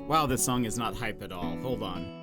Wow, this song is not hype at all. Hold on.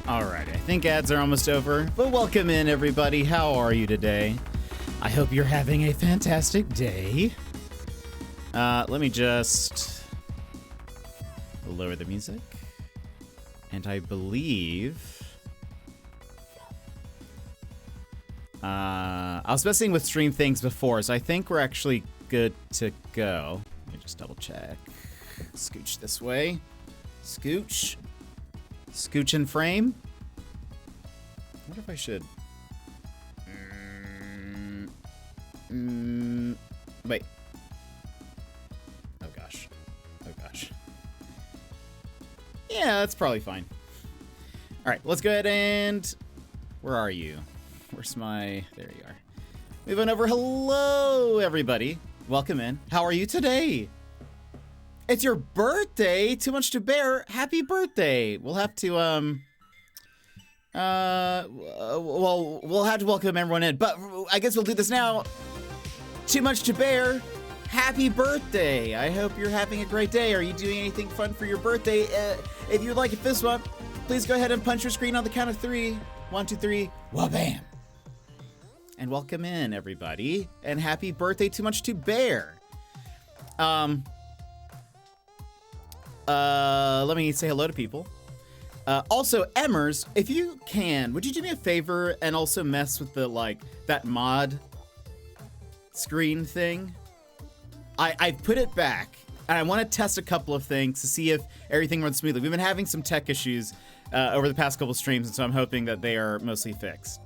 Alright, I think ads are almost over, but welcome in everybody. How are you today? I hope you're having a fantastic day. Let me just lower the music. And I believe... I was messing with stream things before, so I think we're actually good to go. Let me just double check. Scooch this way. Scooch. Scooch and frame. What if I should? Wait. Oh gosh. Oh gosh. Yeah, that's probably fine. All right, let's go ahead and... Where are you? Where's my... There you are. Move on over. Hello, everybody. Welcome in. How are you today? It's your birthday. Too much to bear. Happy birthday. We'll have to, well, we'll have to welcome everyone in, but I guess we'll do this now. Too much to bear. Happy birthday. I hope you're having a great day. Are you doing anything fun for your birthday? If you'd like a fist bump, please go ahead and punch your screen on the count of 3. 1, 2, 3. Wha-bam. And welcome in, everybody. And happy birthday, Too Much to Bear. Let me say hello to people. Also, Emmers, if you can, would you do me a favor and also mess with the, like, that mod screen thing? I put it back, and I want to test a couple of things to see if everything runs smoothly. We've been having some tech issues over the past couple streams, and so I'm hoping that they are mostly fixed.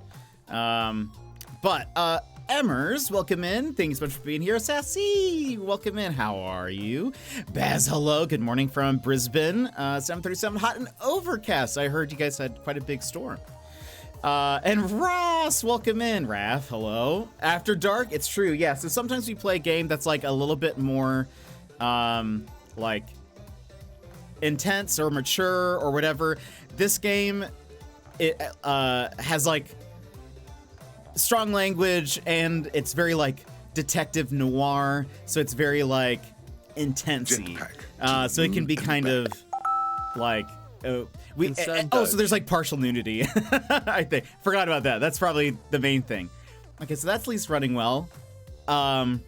Emmers, welcome in. Thank you so much for being here. Sassy, welcome in. How are you? Baz, hello. Good morning from Brisbane. 737, hot and overcast. I heard you guys had quite a big storm. And Ross, welcome in. Raph, hello. After dark, it's true. Yeah, so sometimes we play a game that's like a little bit more, like intense or mature or whatever. This game, it has like strong language, and it's very like detective noir, so it's very like intensey. So it can be kind of like so there's like partial nudity. I think forgot about that. That's probably the main thing. Okay, so that's at least running well. Hold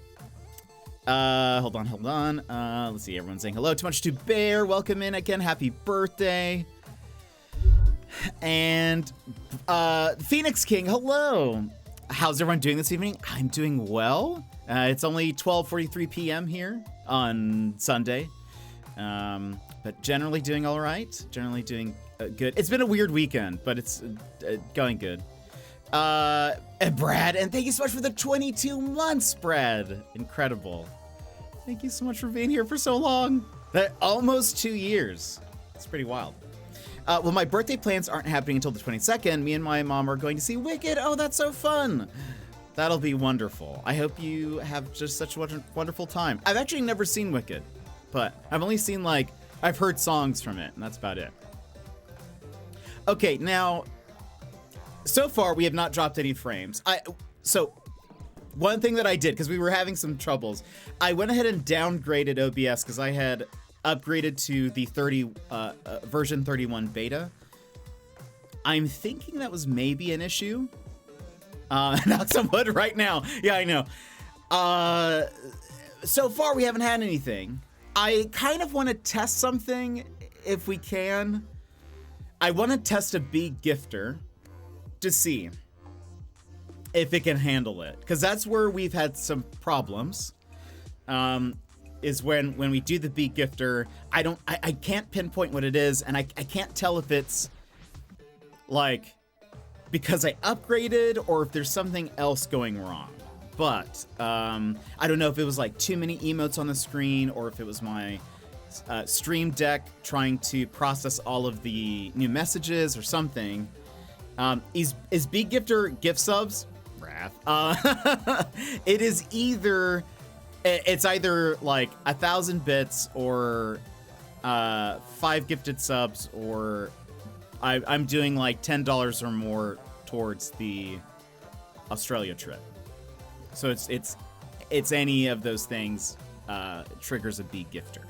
on. Let's see, everyone's saying hello. Too Much to Bear, welcome in again. Happy birthday. And Phoenix King, hello. How's everyone doing this evening? I'm doing well. It's only 12:43 p.m. here on Sunday, but generally doing all right. Generally doing good. It's been a weird weekend, but it's going good. And Brad, and thank you so much for the 22 months, Brad. Incredible. Thank you so much for being here for so long. Almost 2 years. It's pretty wild. Well, my birthday plans aren't happening until the 22nd. Me and my mom are going to see Wicked. Oh, that's so fun. That'll be wonderful. I hope you have just such a wonderful time. I've actually never seen Wicked, but I've only seen like I've heard songs from it, and that's about it. Okay, now, so far we have not dropped any frames. So one thing that I did, because we were having some troubles, I went ahead and downgraded OBS because I had upgraded to the version 31 beta. I'm thinking that was maybe an issue. Knock some wood right now. Yeah, I know. So far we haven't had anything. I kind of want to test something if we can. I want to test a bee gifter to see if it can handle it, because that's where we've had some problems. Is when we do the bee gifter, I can't pinpoint what it is, and I can't tell if it's like because I upgraded or if there's something else going wrong. But I don't know if it was like too many emotes on the screen or if it was my Stream Deck trying to process all of the new messages or something. Is bee gifter gift subs? Wrath. It is either like 1,000 bits or 5 gifted subs, or I'm doing like $10 or more towards the Australia trip. So it's any of those things triggers a bee gifter.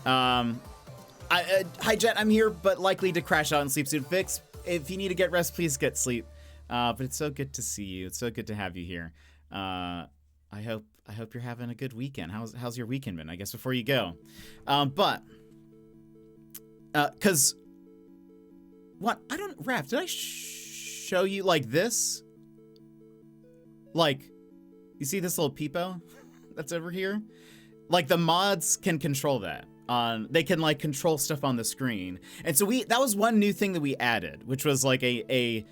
Hi Jet, I'm here, but likely to crash out and sleep soon. Fix, if you need to get rest, please get sleep. But it's so good to see you. It's so good to have you here. I hope you're having a good weekend. How's your weekend been? I guess before you go, cause what I don't Raph, did I show you like this? Like, you see this little peepo that's over here? Like the mods can control that. They can like control stuff on the screen. And so that was one new thing that we added, which was like a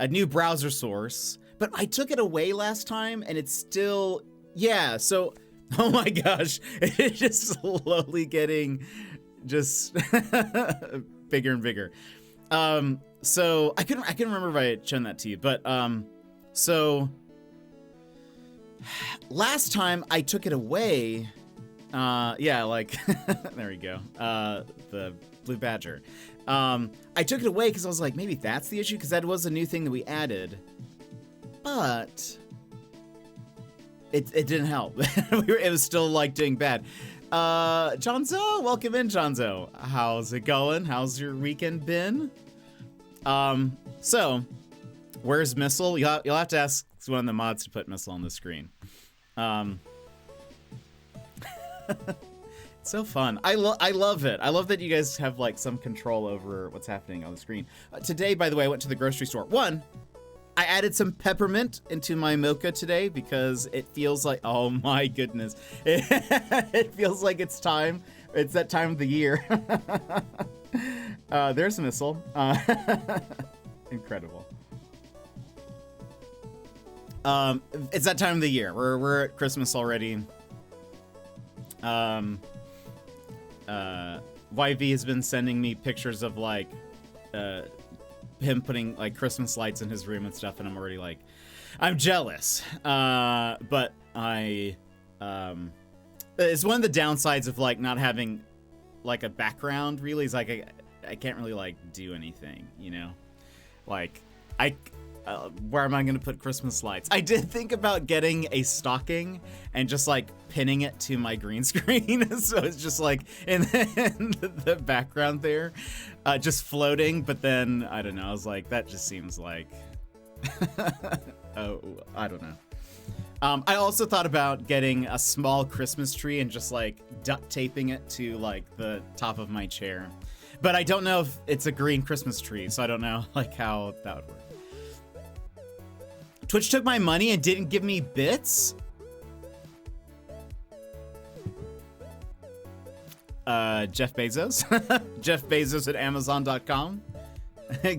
new browser source. But I took it away last time and it's still, yeah, so, oh my gosh, it's just slowly getting just bigger and bigger. So I couldn't remember if I had shown that to you, but so last time I took it away, yeah, like there we go, the blue badger. I took it away because I was like, maybe that's the issue, because that was a new thing that we added, but it didn't help. It was still like doing bad. Johnzo, welcome in, Johnzo. How's it going? How's your weekend been? So where's Missile? You'll have to ask one of the mods to put Missile on the screen. It's so fun. I love it. I love that you guys have like some control over what's happening on the screen. Today, by the way, I went to the grocery store. I added some peppermint into my mocha today because it feels like, oh my goodness, it feels like it's time. It's that time of the year. There's Missile. Incredible. It's that time of the year. We're at Christmas already. YV has been sending me pictures of like him putting like Christmas lights in his room and stuff, and I'm already like, I'm jealous. But it's one of the downsides of like not having like a background really, is like I can't really like do anything, you know? Like where am I gonna put Christmas lights? I did think about getting a stocking and just like pinning it to my green screen, so it's just like in the background there, just floating. But then I don't know, I was like, that just seems like oh, I don't know. I also thought about getting a small Christmas tree and just like duct taping it to like the top of my chair, but I don't know if it's a green Christmas tree, so I don't know like how that would work. Twitch took my money and didn't give me bits? Jeff Bezos? Jeff Bezos at Amazon.com?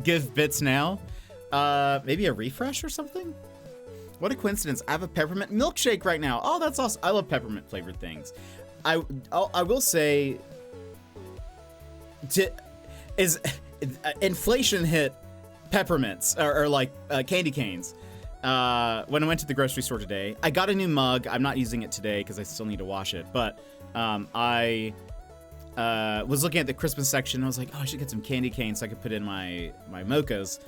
Give bits now? Maybe a refresh or something? What a coincidence. I have a peppermint milkshake right now. Oh, that's awesome. I love peppermint flavored things. I will say, inflation hit peppermints or like candy canes. When I went to the grocery store today, I got a new mug. I'm not using it today because I still need to wash it. But I was looking at the Christmas section. And I was like, oh, I should get some candy canes so I could put in my mochas.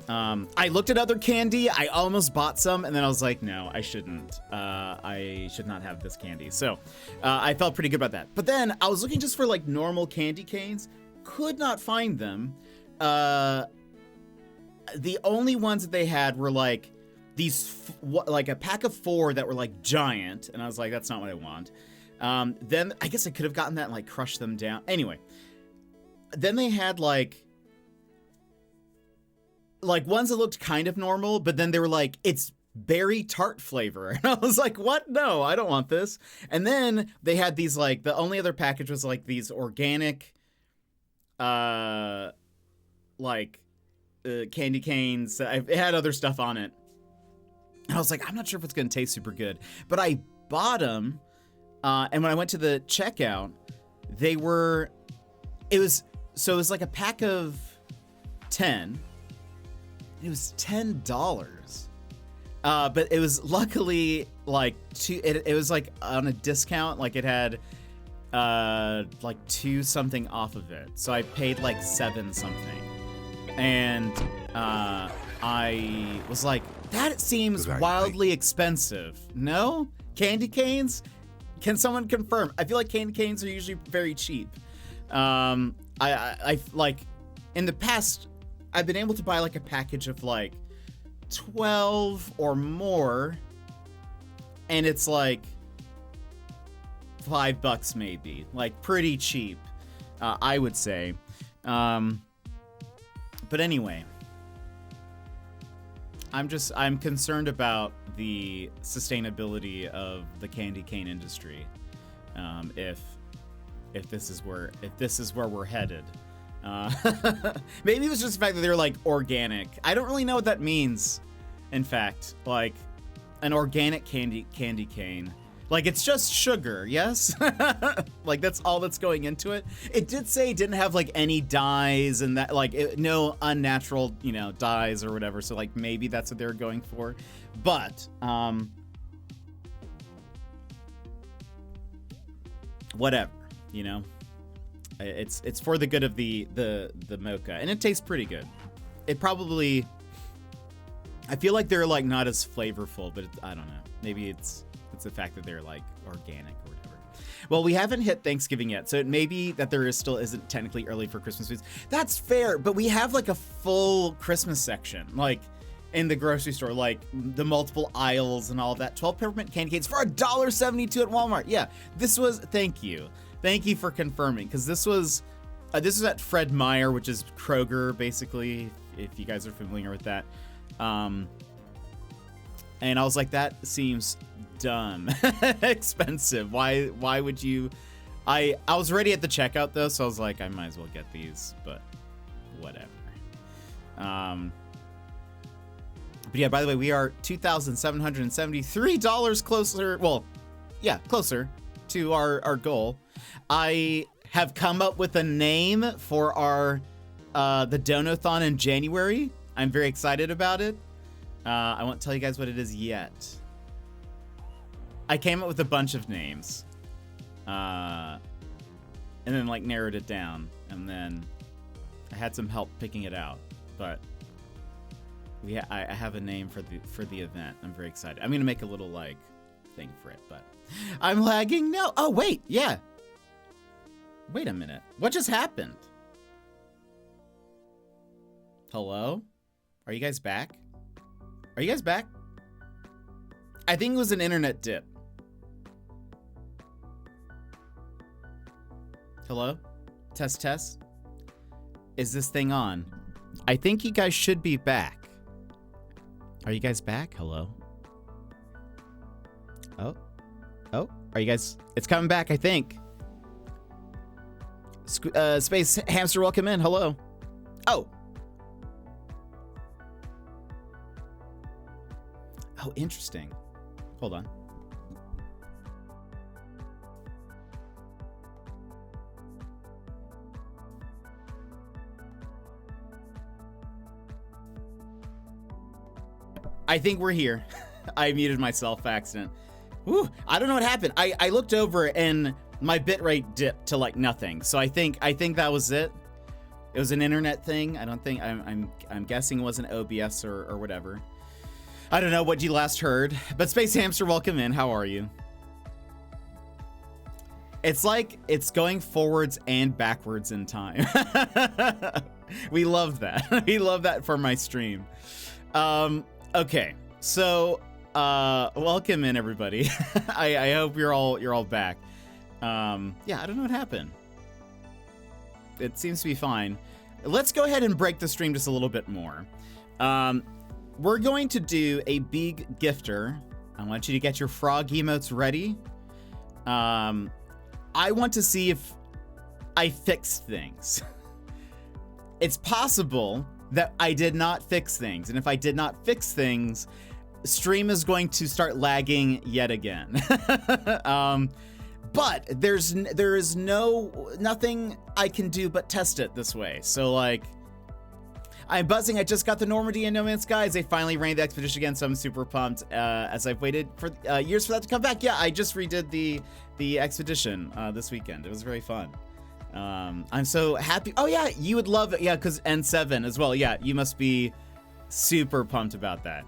I looked at other candy. I almost bought some, and then I was like, no, I shouldn't. I should not have this candy. So I felt pretty good about that. But then I was looking just for like normal candy canes. Could not find them. The only ones that they had were like these, like a pack of 4 that were like giant, and I was like, that's not what I want. Then I guess I could have gotten that and like crushed them down. Anyway, then they had like ones that looked kind of normal, but then they were like, it's berry tart flavor. And I was like, what? No, I don't want this. And then they had these like, the only other package was like these organic, candy canes. It had other stuff on it. And I was like, I'm not sure if it's going to taste super good, but I bought them. And when I went to the checkout, it was like a pack of 10. It was $10. But it was luckily like it was like on a discount, like it had like 2 something off of it. So I paid like 7 something. And I was like, that seems wildly expensive. No? Candy canes? Can someone confirm? I feel like candy canes are usually very cheap. I like in the past I've been able to buy like a package of like 12 or more, and it's like $5 maybe, like pretty cheap, I would say. But anyway, I'm concerned about the sustainability of the candy cane industry. If this is where we're headed. Maybe it was just the fact that they're like organic. I don't really know what that means. In fact, like an organic candy cane, like it's just sugar, yes? Like that's all that's going into it. It did say it didn't have like any dyes and that like no unnatural, dyes or whatever. So like maybe that's what they're going for. But whatever, It's for the good of the mocha, and it tastes pretty good. I feel like they're like not as flavorful, but I don't know. Maybe it's the fact that they're like organic or whatever. Well, we haven't hit Thanksgiving yet, so it may be that there still isn't technically early for Christmas foods. That's fair, but we have like a full Christmas section, like in the grocery store, like the multiple aisles and all of that. 12 peppermint candy canes for $1.72 at Walmart. Yeah, thank you for confirming, because this was at Fred Meyer, which is Kroger, basically, if you guys are familiar with that. And I was like, that seems dumb expensive. Why would you? I was ready at the checkout though, so I was like, I might as well get these, but whatever. But yeah, by the way, we are $2,773 closer. Well, yeah, closer to our goal. I have come up with a name for our the Donathon in January. I'm very excited about it. I won't tell you guys what it is yet. I came up with a bunch of names, and then like narrowed it down, and then I had some help picking it out. But I have a name for the event. I'm very excited. I'm gonna make a little like thing for it, but I'm lagging. No. Oh wait, yeah. Wait a minute. What just happened? Hello? Are you guys back? Are you guys back? I think it was an internet dip. Hello? Test. Is this thing on? I think you guys should be back. Are you guys back? Hello? Oh. Are you guys? It's coming back, I think. Space Hamster, welcome in. Hello. Oh, interesting. Hold on. I think we're here. I muted myself by accident. Whew, I don't know what happened. I looked over and my bitrate dipped to like nothing. So I think that was it. It was an internet thing. I don't think I'm guessing it wasn't OBS or whatever. I don't know what you last heard, but Space Hamster, welcome in. How are you? It's like it's going forwards and backwards in time. We love that. We love that for my stream. Okay, so welcome in everybody. I hope you're all back. Yeah, I don't know what happened. It seems to be fine. Let's go ahead and break the stream just a little bit more. We're going to do a big gifter. I want you to get your frog emotes ready. I want to see if I fixed things. It's possible that I did not fix things, and if I did not fix things, stream is going to start lagging yet again. But there is nothing I can do but test it this way. So like, I'm buzzing. I just got the Normandy and No Man's Sky as they finally ran the expedition again, so I'm super pumped. As I've waited for years for that to come back. Yeah, I just redid the expedition this weekend. It was very fun. I'm so happy. Oh yeah, you would love it. Yeah, because N7 as well. Yeah, you must be super pumped about that.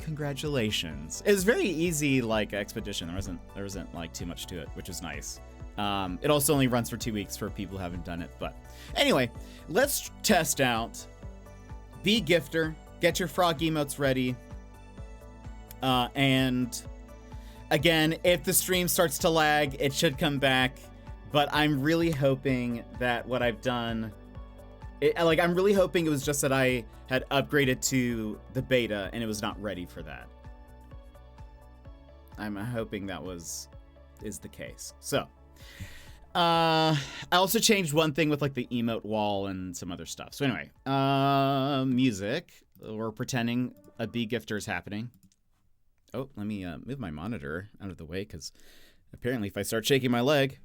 Congratulations. It was very easy, like expedition. There wasn't like too much to it, which is nice. It also only runs for 2 weeks for people who haven't done it. But anyway, let's test out Be Gifter. Get your frog emotes ready. And again, if the stream starts to lag, it should come back. But I'm really hoping that what I've done, I'm really hoping it was just that I had upgraded to the beta and it was not ready for that. I'm hoping that is the case. So, I also changed one thing with like the emote wall and some other stuff. So anyway, music. We're pretending a Be Gifter is happening. Oh, let me move my monitor out of the way because apparently if I start shaking my leg,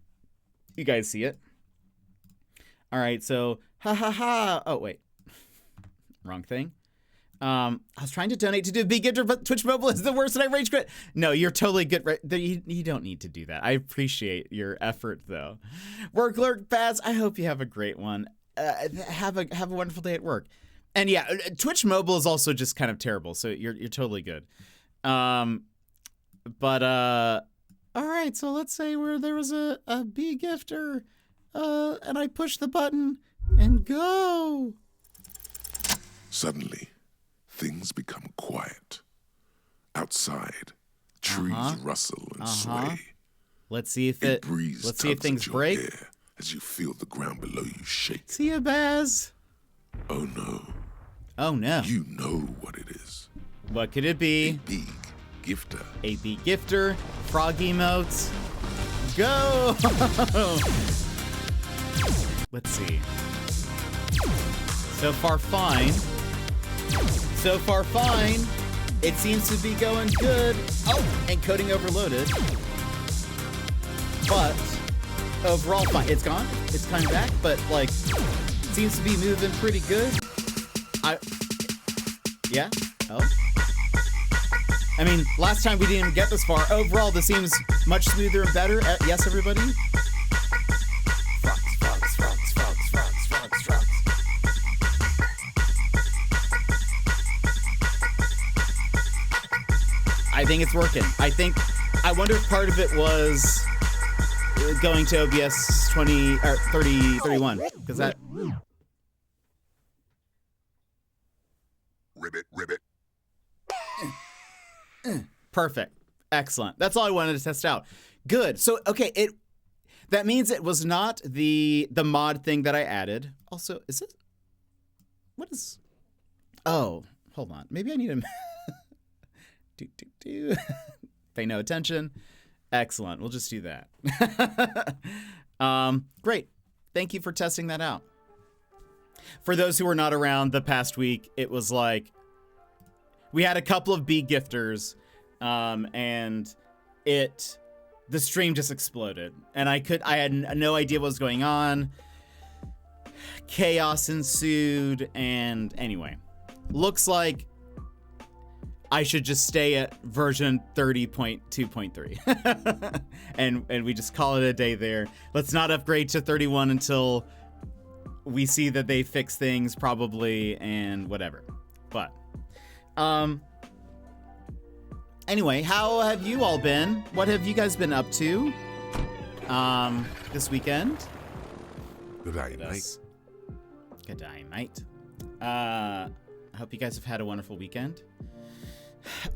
you guys see it. All right, so ha ha ha. Oh wait, wrong thing. I was trying to donate to do Be Gifter, but Twitch Mobile is the worst and I rage quit. No, you're totally good. Right? You don't need to do that. I appreciate your effort though. Work lurk Baz, I hope you have a great one. Have a wonderful day at work. And yeah, Twitch Mobile is also just kind of terrible, so you're totally good. All right, so let's say where there was a Be Gifter, and I push the button and go. Suddenly, things become quiet. Outside, trees rustle and sway. Let's see if let's see if things break. As you feel the ground below you shake. See ya, Baz. Oh no. Oh no. You know what it is. What could it be? A big gifter. A Be Gifter. Frog emotes. Go! Let's see. So far, fine. So far, fine. It seems to be going good. Oh, and coding overloaded. But overall, fine. It's gone. It's coming back, but like, seems to be moving pretty good. Yeah? Oh. I mean, last time we didn't even get this far. Overall, this seems much smoother and better. Yes, everybody? Frogs, frogs, frogs, frogs, frogs, frogs, frogs. I think it's working. I wonder if part of it was going to OBS 20 or 30, 31. Because that... Ribbit. Perfect. Excellent. That's all I wanted to test out. Good. So, okay, that means it was not the mod thing that I added. Also, is it? What is? Oh, hold on. Maybe I need to pay no attention. Excellent. We'll just do that. Great. Thank you for testing that out. For those who were not around the past week, it was like we had a couple of Be Gifters, and the stream just exploded, and I had no idea what was going on. Chaos ensued, and anyway, looks like I should just stay at version 30.2.3 and we just call it a day there. Let's not upgrade to 31 until we see that they fix things probably and whatever. But anyway, how have you all been? What have you guys been up to this weekend? Good day, mate. Good day, mate. I hope you guys have had a wonderful weekend.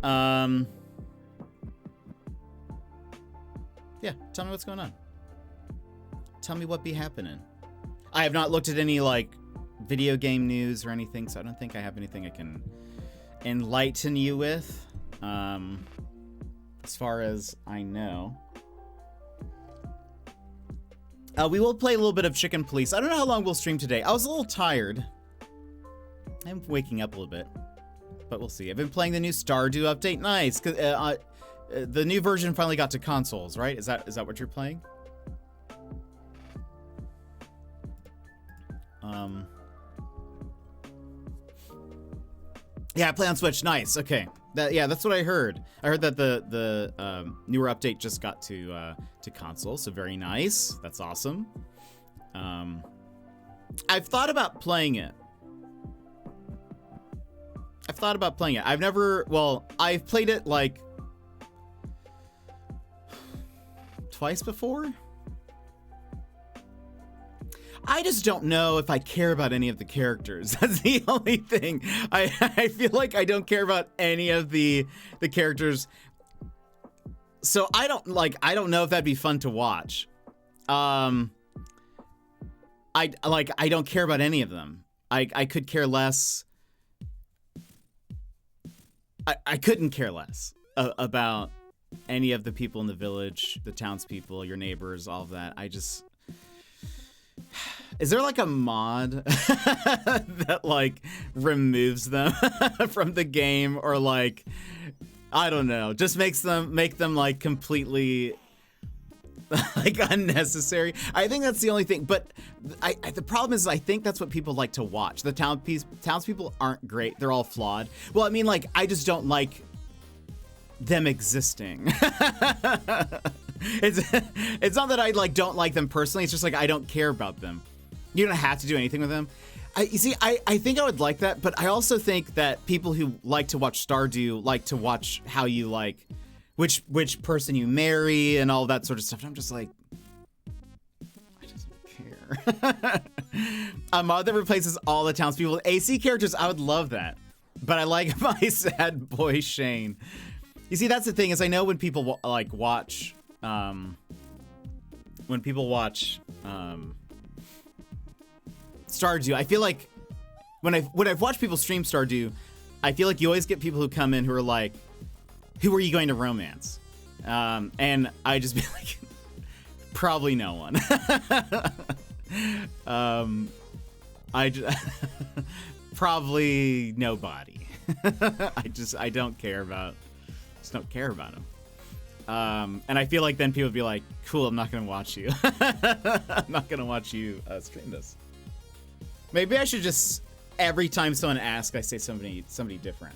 Yeah, tell me what's going on. Tell me what be happening. I have not looked at any like video game news or anything, so I don't think I have anything I can enlighten you with. As far as I know. We will play a little bit of Chicken Police. I don't know how long we'll stream today. I was a little tired. I'm waking up a little bit. But we'll see. I've been playing the new Stardew update. Nice. The new version finally got to consoles, right? Is that what you're playing? Yeah, I play on Switch. Nice. Okay. That's what I heard. I heard that the newer update just got to console, so very nice. That's awesome. I've thought about playing it. I've played it like twice before. I just don't know if I care about any of the characters. That's the only thing. I feel like I don't care about any of the characters. So I don't know if that'd be fun to watch. I don't care about any of them. I could care less. I couldn't care less about any of the people in the village, the townspeople, your neighbors, all of that. Is there like a mod that like removes them from the game, or like, I don't know, just make them like completely like unnecessary? I think that's the only thing. But the problem is, I think that's what people like to watch. The townspeople aren't great. They're all flawed. Well, I mean, like, I just don't like them existing. It's not that I like don't like them personally. It's just like I don't care about them. You don't have to do anything with them. I think I would like that, but I also think that people who like to watch Stardew like to watch how you like which person you marry and all that sort of stuff. And I'm just like, I just don't care. A mod that replaces all the townspeople with AC characters, I would love that. But I like my sad boy Shane. You see, that's the thing, is I know when people like watch Stardew, I feel like when I've watched people stream Stardew, I feel like you always get people who come in who are like, who are you going to romance? And I just be like, probably no one. Probably nobody. I don't care about them. And I feel like then people would be like, cool, I'm not gonna watch you. I'm not gonna watch you stream this. Maybe I should just, every time someone asks, I say somebody different.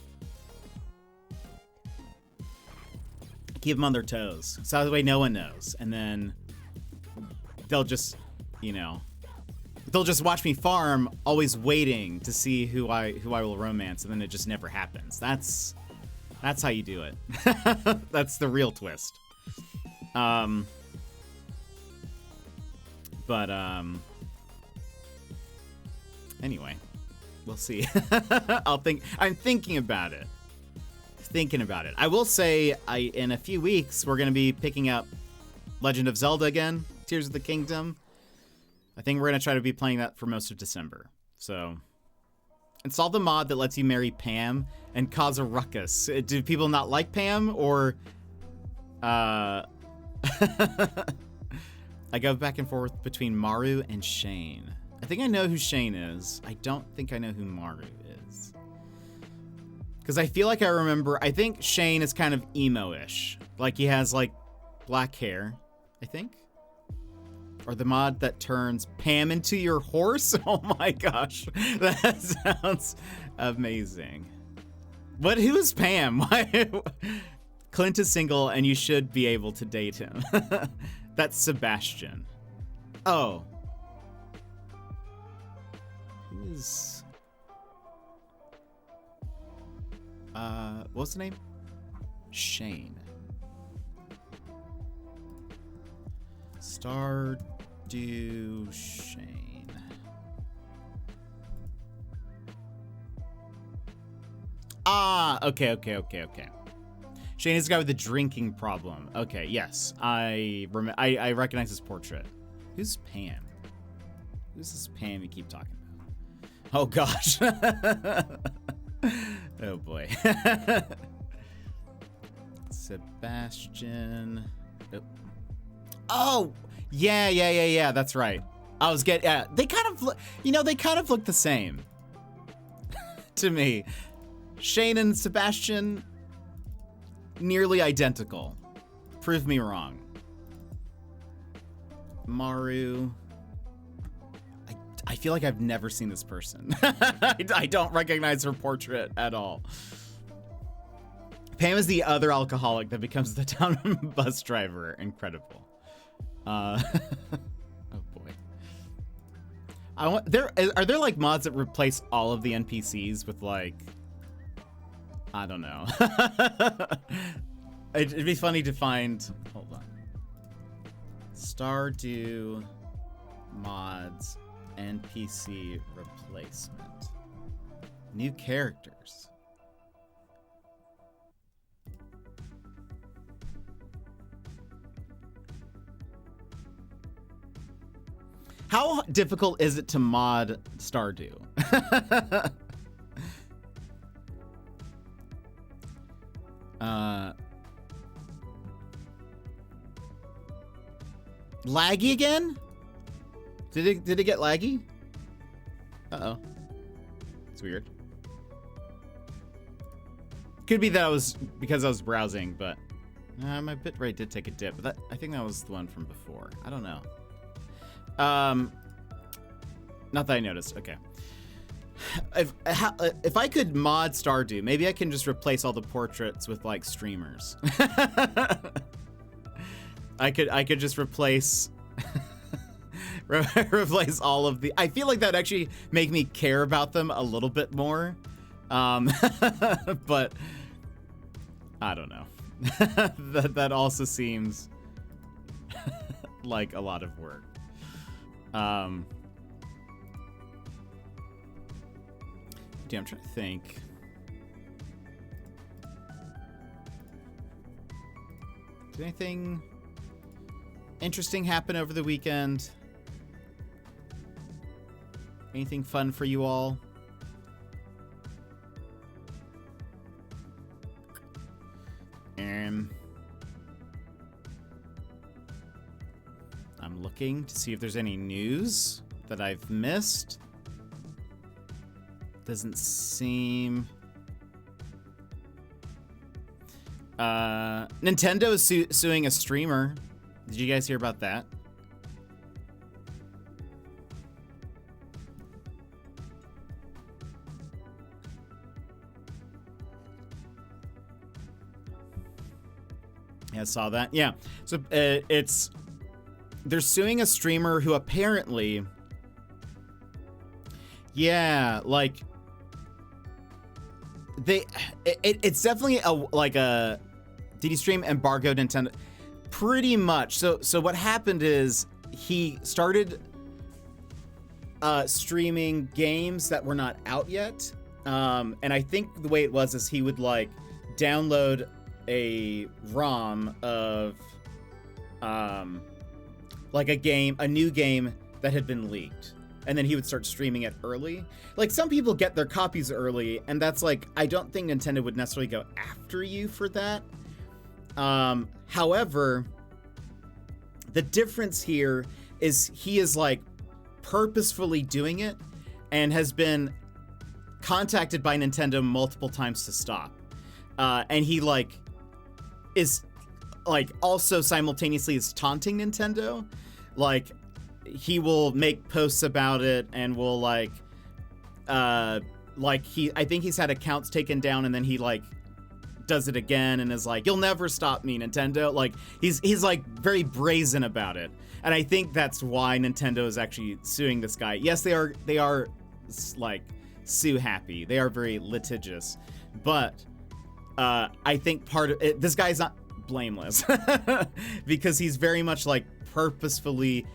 Keep them on their toes, so that way no one knows, and then they'll just, they'll just watch me farm, always waiting to see who I will romance, and then it just never happens. That's how you do it. That's the real twist. Anyway, we'll see. I'm thinking about it. I will say, in a few weeks, we're going to be picking up Legend of Zelda again, Tears of the Kingdom. I think we're going to try to be playing that for most of December. So, install the mod that lets you marry Pam and cause a ruckus. Do people not like Pam, or... I go back and forth between Maru and Shane. I think I know who Shane is. I don't think I know who Maru is. Because I feel like I remember, I think Shane is kind of emo-ish. Like, he has, like, black hair, I think. Or the mod that turns Pam into your horse? Oh my gosh. That sounds amazing. What? Who is Pam? Why? Clint is single and you should be able to date him. That's Sebastian. Oh. Who's... what's the name? Shane. Stardew Shane. Ah, okay. Shane is the guy with the drinking problem. Okay, yes. I recognize his portrait. Who's Pam? Who's this Pam you keep talking about? Oh, gosh. Oh, boy. Sebastian. Oh, yeah. That's right. I was getting, yeah, they kind of look, they kind of look the same to me. Shane and Sebastian, nearly identical. Prove me wrong. Maru. I feel like I've never seen this person. I don't recognize her portrait at all. Pam is the other alcoholic that becomes the town bus driver. Incredible. Oh boy. Are there like mods that replace all of the NPCs with like, I don't know. It'd be funny to find, hold on. Stardew mods NPC replacement. New characters. How difficult is it to mod Stardew? Laggy again? Did it get laggy? Uh-oh. It's weird. Could be that because I was browsing, but my bitrate did take a dip. But I think that was the one from before. I don't know. Not that I noticed. Okay. If I could mod Stardew, maybe I can just replace all the portraits with like streamers. I could just replace replace all of the. I feel like that'd actually make me care about them a little bit more. But I don't know. that also seems like a lot of work. Damn, I'm trying to think. Did anything interesting happen over the weekend? Anything fun for you all? I'm looking to see if there's any news that I've missed. Doesn't seem... Nintendo is suing a streamer. Did you guys hear about that? Yeah, I saw that. Yeah. So they're suing a streamer who apparently, yeah, like it's definitely did he stream embargoed Nintendo? Pretty much. So what happened is he started streaming games that were not out yet. And I think the way it was is he would like download a ROM of like a new game that had been leaked. And then he would start streaming it early. Like, some people get their copies early, and that's like, I don't think Nintendo would necessarily go after you for that. However, the difference here is he is like purposefully doing it and has been contacted by Nintendo multiple times to stop. And he like is like also simultaneously is taunting Nintendo. Like, he will make posts about it and will like like I think he's had accounts taken down, and then he like does it again and is like, "You'll never stop me, Nintendo." Like he's like very brazen about it, and I think that's why Nintendo is actually suing this guy. Yes, they are like sue happy. They are very litigious, but I think part of it, this guy's not blameless because he's very much like purposefully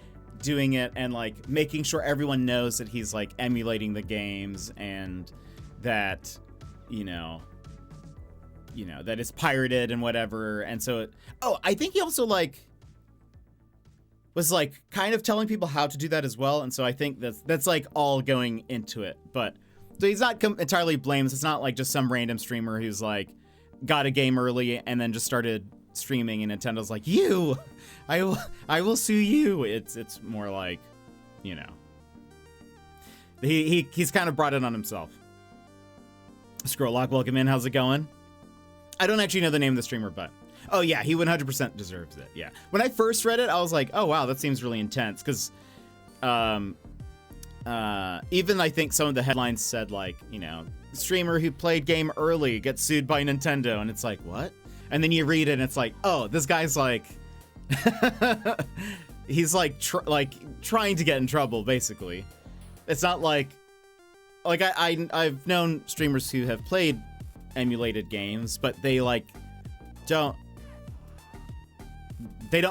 doing it and like making sure everyone knows that he's like emulating the games and that you know that it's pirated and whatever. And so I think he also like was like kind of telling people how to do that as well, and so I think that's like all going into it. But so he's not entirely blameless. It's not like just some random streamer who's like got a game early and then just started streaming and Nintendo's like, I will sue you. It's more like, you know, he's kind of brought it on himself. Scrolllock, welcome in. How's it going? I don't actually know the name of the streamer, but oh yeah, he 100% deserves it. Yeah. When I first read it, I was like, oh wow, that seems really intense, because even I think some of the headlines said like, you know, streamer who played game early gets sued by Nintendo, and it's like, what? And then you read it and it's like, oh, this guy's like he's like trying to get in trouble, basically. It's not like I've known streamers who have played emulated games, but they like don't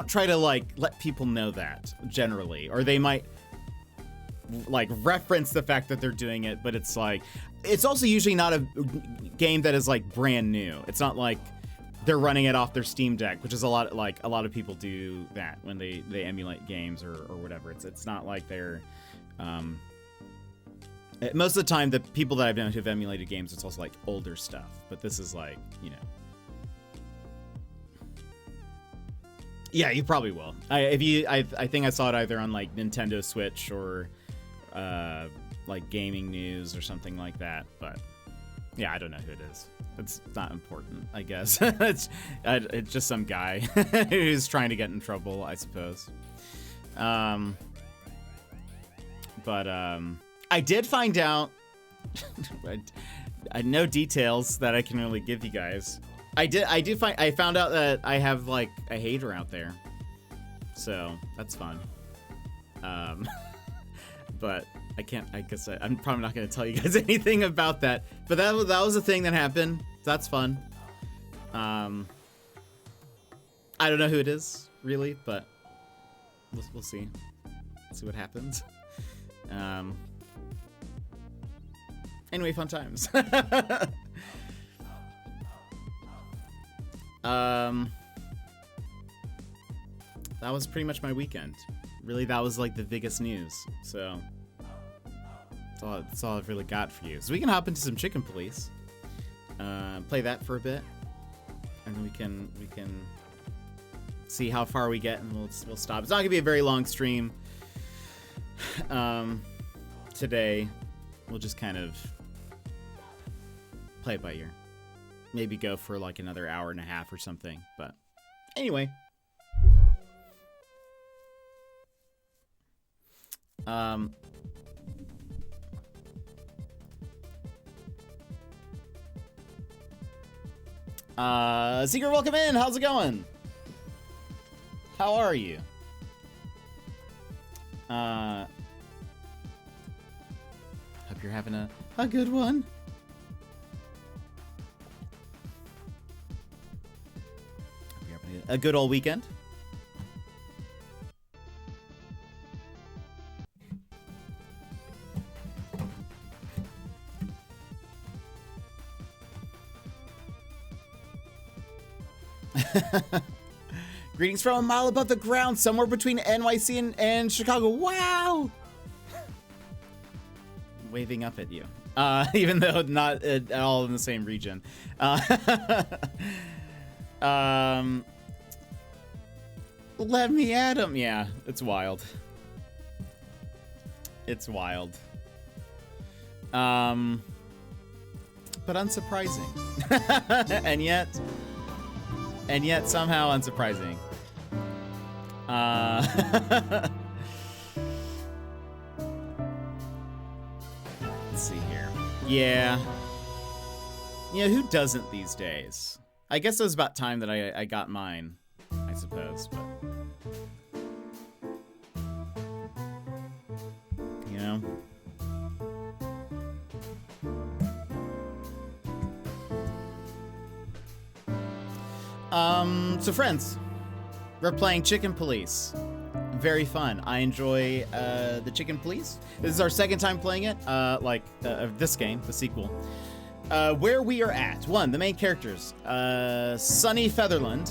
try to like let people know that generally, or they might like reference the fact that they're doing it, but it's like, it's also usually not a game that is like brand new. It's not like they're running it off their Steam Deck, which is a lot of people do that when they emulate games or whatever. It's not like they're most of the time the people that I've known who've emulated games, it's also like older stuff, but this is like, you know, yeah, you probably will. I think I saw it either on like Nintendo Switch or like gaming news or something like that, but yeah, I don't know who it is. It's not important, I guess. it's just some guy who's trying to get in trouble, I suppose. But I did find out I know details that I can really give you guys. I found out that I have like a hater out there, so that's fun. But I guess I'm probably not going to tell you guys anything about that. But that was a thing that happened. So that's fun. I don't know who it is really, but we'll see. See what happens. Anyway, fun times. That was pretty much my weekend. Really, that was like the biggest news. So that's all I've really got for you. So we can hop into some Chicken Police, play that for a bit, and then we can see how far we get, and we'll stop. It's not gonna be a very long stream today. We'll just kind of play it by ear. Maybe go for like another hour and a half or something. But anyway. Secret, welcome in. How's it going? How are you? Hope you're having a good one. Hope you're having a good old weekend. Greetings from a mile above the ground, somewhere between NYC and Chicago. Wow! Waving up at you, even though not at all in the same region. Let me at him. Yeah, it's wild. It's wild. But unsurprising. and yet somehow unsurprising. Let's see here. Yeah. Yeah, who doesn't these days? I guess it was about time that I got mine, I suppose, but... You know? So friends, we're playing Chicken Police. Very fun. I enjoy the Chicken Police. This is our second time playing it, this game, the sequel. Where we are at. One, the main characters. Sonny Featherland.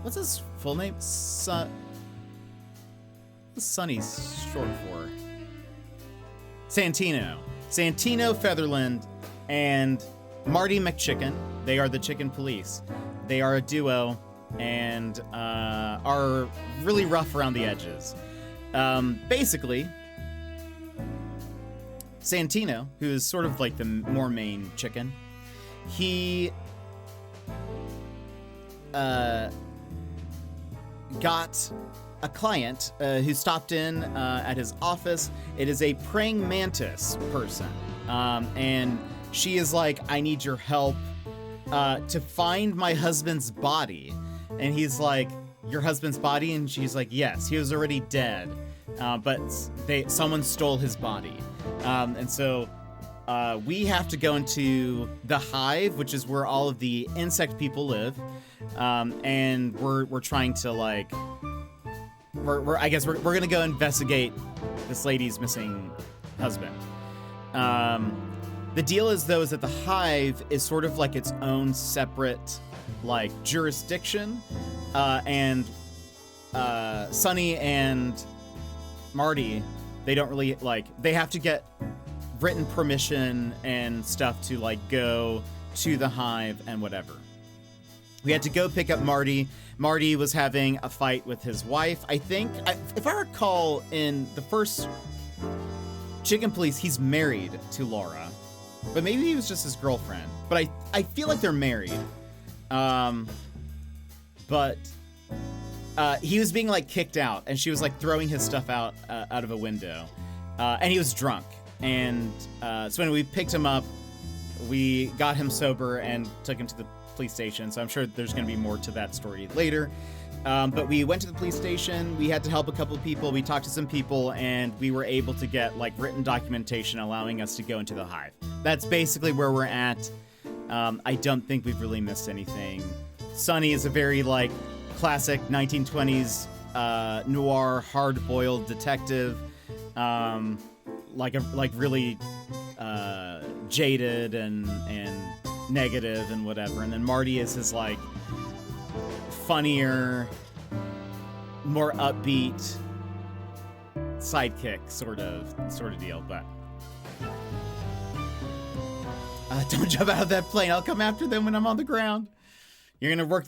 What's his full name? What's Sonny's short for? Santino. Santino Featherland and Marty McChicken. They are the Chicken Police. They are a duo and are really rough around the edges. Basically, Santino, who is sort of like the more main chicken, he got a client who stopped in at his office. It is a praying mantis person, and she is like, I need your help to find my husband's body. And he's like, your husband's body? And she's like, yes, he was already dead, but someone stole his body. And so we have to go into the Hive, which is where all of the insect people live, and we're trying to like, I guess we're gonna go investigate this lady's missing husband. The deal is though is that the Hive is sort of like its own separate like jurisdiction, and Sonny and Marty, they don't really like, they have to get written permission and stuff to like go to the Hive and whatever. We had to go pick up Marty. Marty was having a fight with his wife. I think, if I recall, in the first Chicken Police, he's married to Laura, but maybe he was just his girlfriend. But I feel like they're married. But he was being like kicked out, and she was like throwing his stuff out of a window, and he was drunk. And so when we picked him up, we got him sober and took him to the police station. So I'm sure there's going to be more to that story later. But we went to the police station. We had to help a couple of people. We talked to some people, and we were able to get like written documentation allowing us to go into the Hive. That's basically where we're at. I don't think we've really missed anything. Sonny is a very like classic 1920s noir hard-boiled detective, like really jaded and negative and whatever. And then Marty is his like funnier, more upbeat sidekick sort of deal. But don't jump out of that plane. I'll come after them when I'm on the ground. You're gonna work.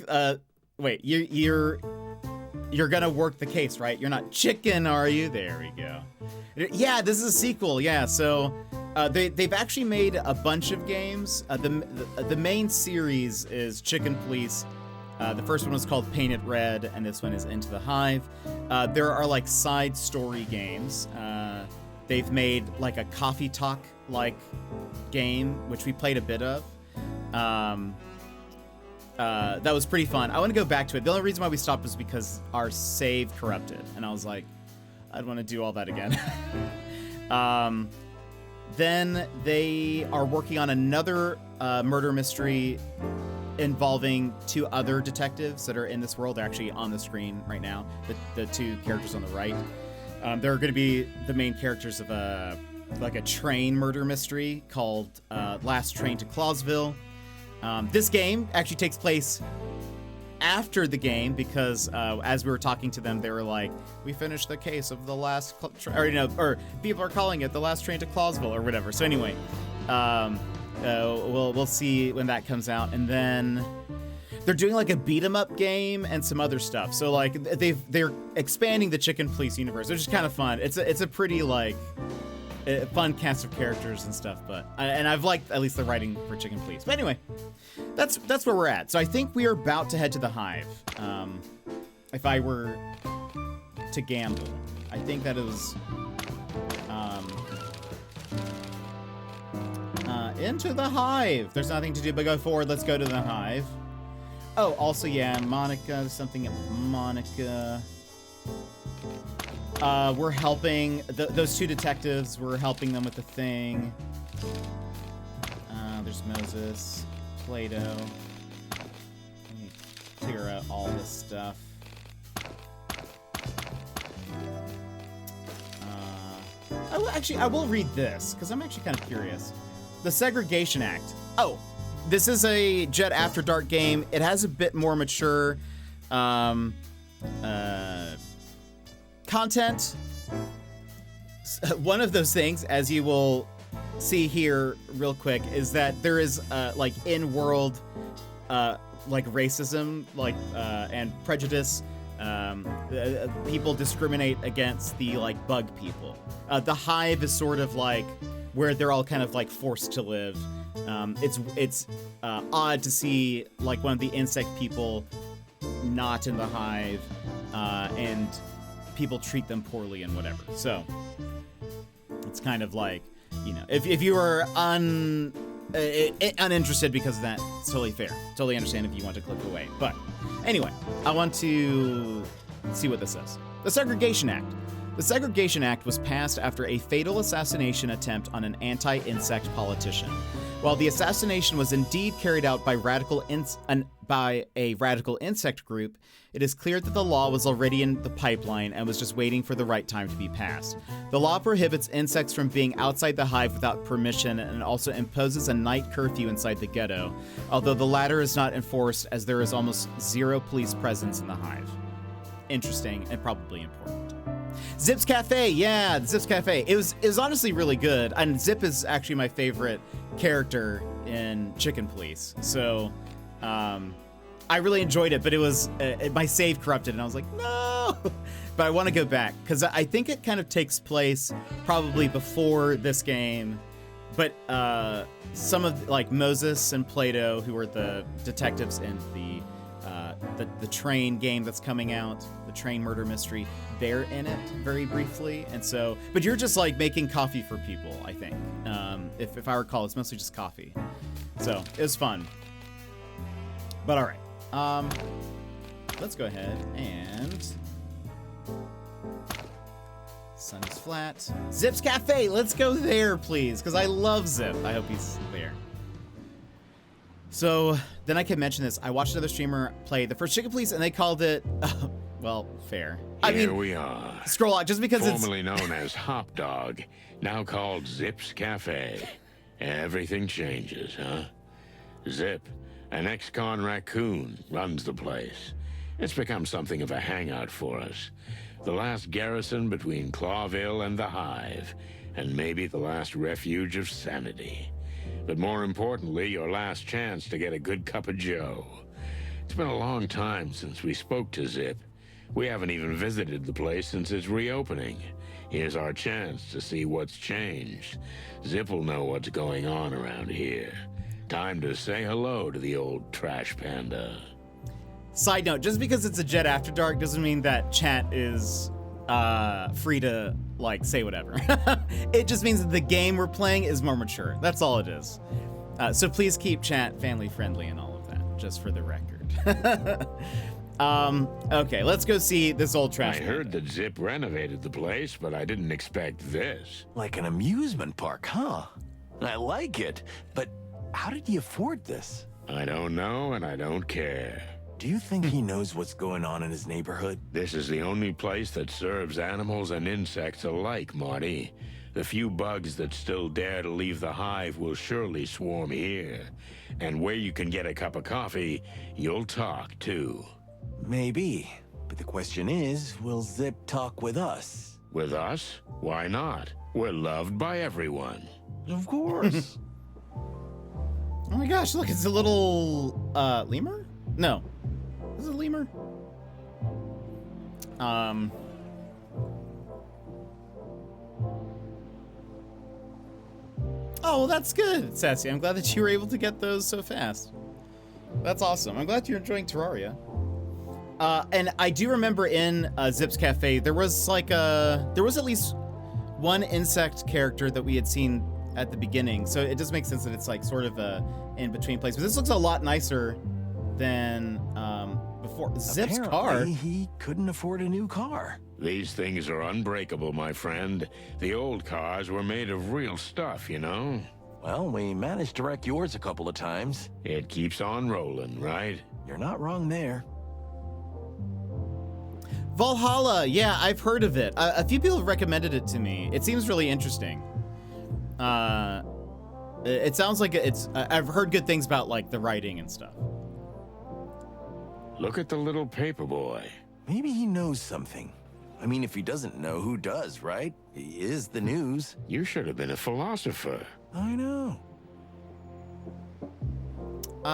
Wait, you're gonna work the case, right? You're not chicken, are you? There we go. Yeah, this is a sequel. Yeah, so they've actually made a bunch of games. The main series is Chicken Police. The first one was called Painted Red, and this one is Into the Hive. There are like side story games. They've made like a coffee talk like game, which we played a bit of. That was pretty fun. I want to go back to it. The only reason why we stopped was because our save corrupted, and I was like, I'd want to do all that again. Then they are working on another murder mystery involving two other detectives that are in this world. They're actually on the screen right now, the two characters on the right. They're going to be the main characters of a train murder mystery called Last Train to Clausville. This game actually takes place after the game because as we were talking to them, they were like, we finished the case of the last or people are calling it the Last Train to Clausville or whatever. So anyway, we'll see when that comes out. And then they're doing like a beat 'em up game and some other stuff. So like they're expanding the Chicken Police universe, which is kind of fun. It's a pretty like fun cast of characters and stuff, but I've liked at least the writing for Chicken Police. But anyway, that's where we're at. So I think we are about to head to the Hive. If I were to gamble, I think that is Into the Hive. There's nothing to do but go forward. Let's go to the Hive. Oh, also, yeah, Monica. There's something at Monica. We're helping those two detectives. We're helping them with the thing. There's Moses, Plato. Let me clear out all this stuff. I will read this because I'm actually kind of curious. The Segregation Act. Oh, this is a Jet After Dark game. It has a bit more mature content. One of those things, as you will see here real quick, is that there is like in-world like racism, like and prejudice. People discriminate against the like bug people. The Hive is sort of like where they're all kind of like forced to live. It's odd to see like one of the insect people not in the Hive, and people treat them poorly and whatever. So it's kind of like, you know, if you are uninterested because of that, it's totally fair. Totally understand if you want to click away. But anyway, I want to see what this says. The Segregation Act. The Segregation Act was passed after a fatal assassination attempt on an anti-insect politician. While the assassination was indeed carried out by a radical insect group, it is clear that the law was already in the pipeline and was just waiting for the right time to be passed. The law prohibits insects from being outside the hive without permission and also imposes a night curfew inside the ghetto, although the latter is not enforced as there is almost zero police presence in the hive. Interesting and probably important. Zip's Cafe, yeah, Zip's Cafe. It was honestly really good, and Zip is actually my favorite character in Chicken Police. So, I really enjoyed it, but it was my save corrupted, and I was like, no. But I want to go back because I think it kind of takes place probably before this game. But some of like Moses and Plato, who are the detectives in the train game that's coming out, the train murder mystery, they're in it very briefly. And so, but you're just like making coffee for people, I think. If I recall, it's mostly just coffee. So it was fun. But all right, let's go ahead and sun is flat. Zip's Cafe, let's go there, please, because I love Zip. I hope he's there. So then I can mention this. I watched another streamer play the first Chicken Police, and they called it, well, fair. Here we are. Scroll out, just because formerly known as Hop Dog, now called Zip's Cafe. Everything changes, huh? Zip, an ex-con raccoon, runs the place. It's become something of a hangout for us. The last garrison between Clawville and the Hive, and maybe the last refuge of sanity. But more importantly, your last chance to get a good cup of joe. It's been a long time since we spoke to Zip. We haven't even visited the place since its reopening. Here's our chance to see what's changed. Zip will know what's going on around here. Time to say hello to the old trash panda. Side note, just because it's a Jet After Dark doesn't mean that chat is free to like say whatever. It just means that the game we're playing is more mature. That's all it is. So please keep chat family friendly and all of that, just for the record. Okay, let's go see this old trash I heard that Zip renovated the place, but I didn't expect this. Like an amusement park, huh? I like it, but how did he afford this? I don't know, and I don't care. Do you think he knows what's going on in his neighborhood? This is the only place that serves animals and insects alike, Marty. The few bugs that still dare to leave the hive will surely swarm here. And where you can get a cup of coffee, you'll talk too. Maybe, but the question is, will Zip talk with us? With us? Why not? We're loved by everyone. Of course. Oh my gosh, look, it's a little lemur? No. Is it a lemur? Oh, well, that's good, Sassy. I'm glad that you were able to get those so fast. That's awesome. I'm glad you're enjoying Terraria. And I do remember in Zip's Cafe, there was like there was at least one insect character that we had seen at the beginning, so it does make sense that it's like sort of a in-between place. But this looks a lot nicer than before. Zip's car. Apparently, he couldn't afford a new car. These things are unbreakable, my friend. The old cars were made of real stuff, you know? Well, we managed to wreck yours a couple of times. It keeps on rolling, right? You're not wrong there. Valhalla, yeah, I've heard of it. A few people have recommended it to me. It seems really interesting. It sounds like I've heard good things about like the writing and stuff. Look at the little paper boy. Maybe he knows something. I mean, if he doesn't know, who does, right? He is the news. You should have been a philosopher. I know.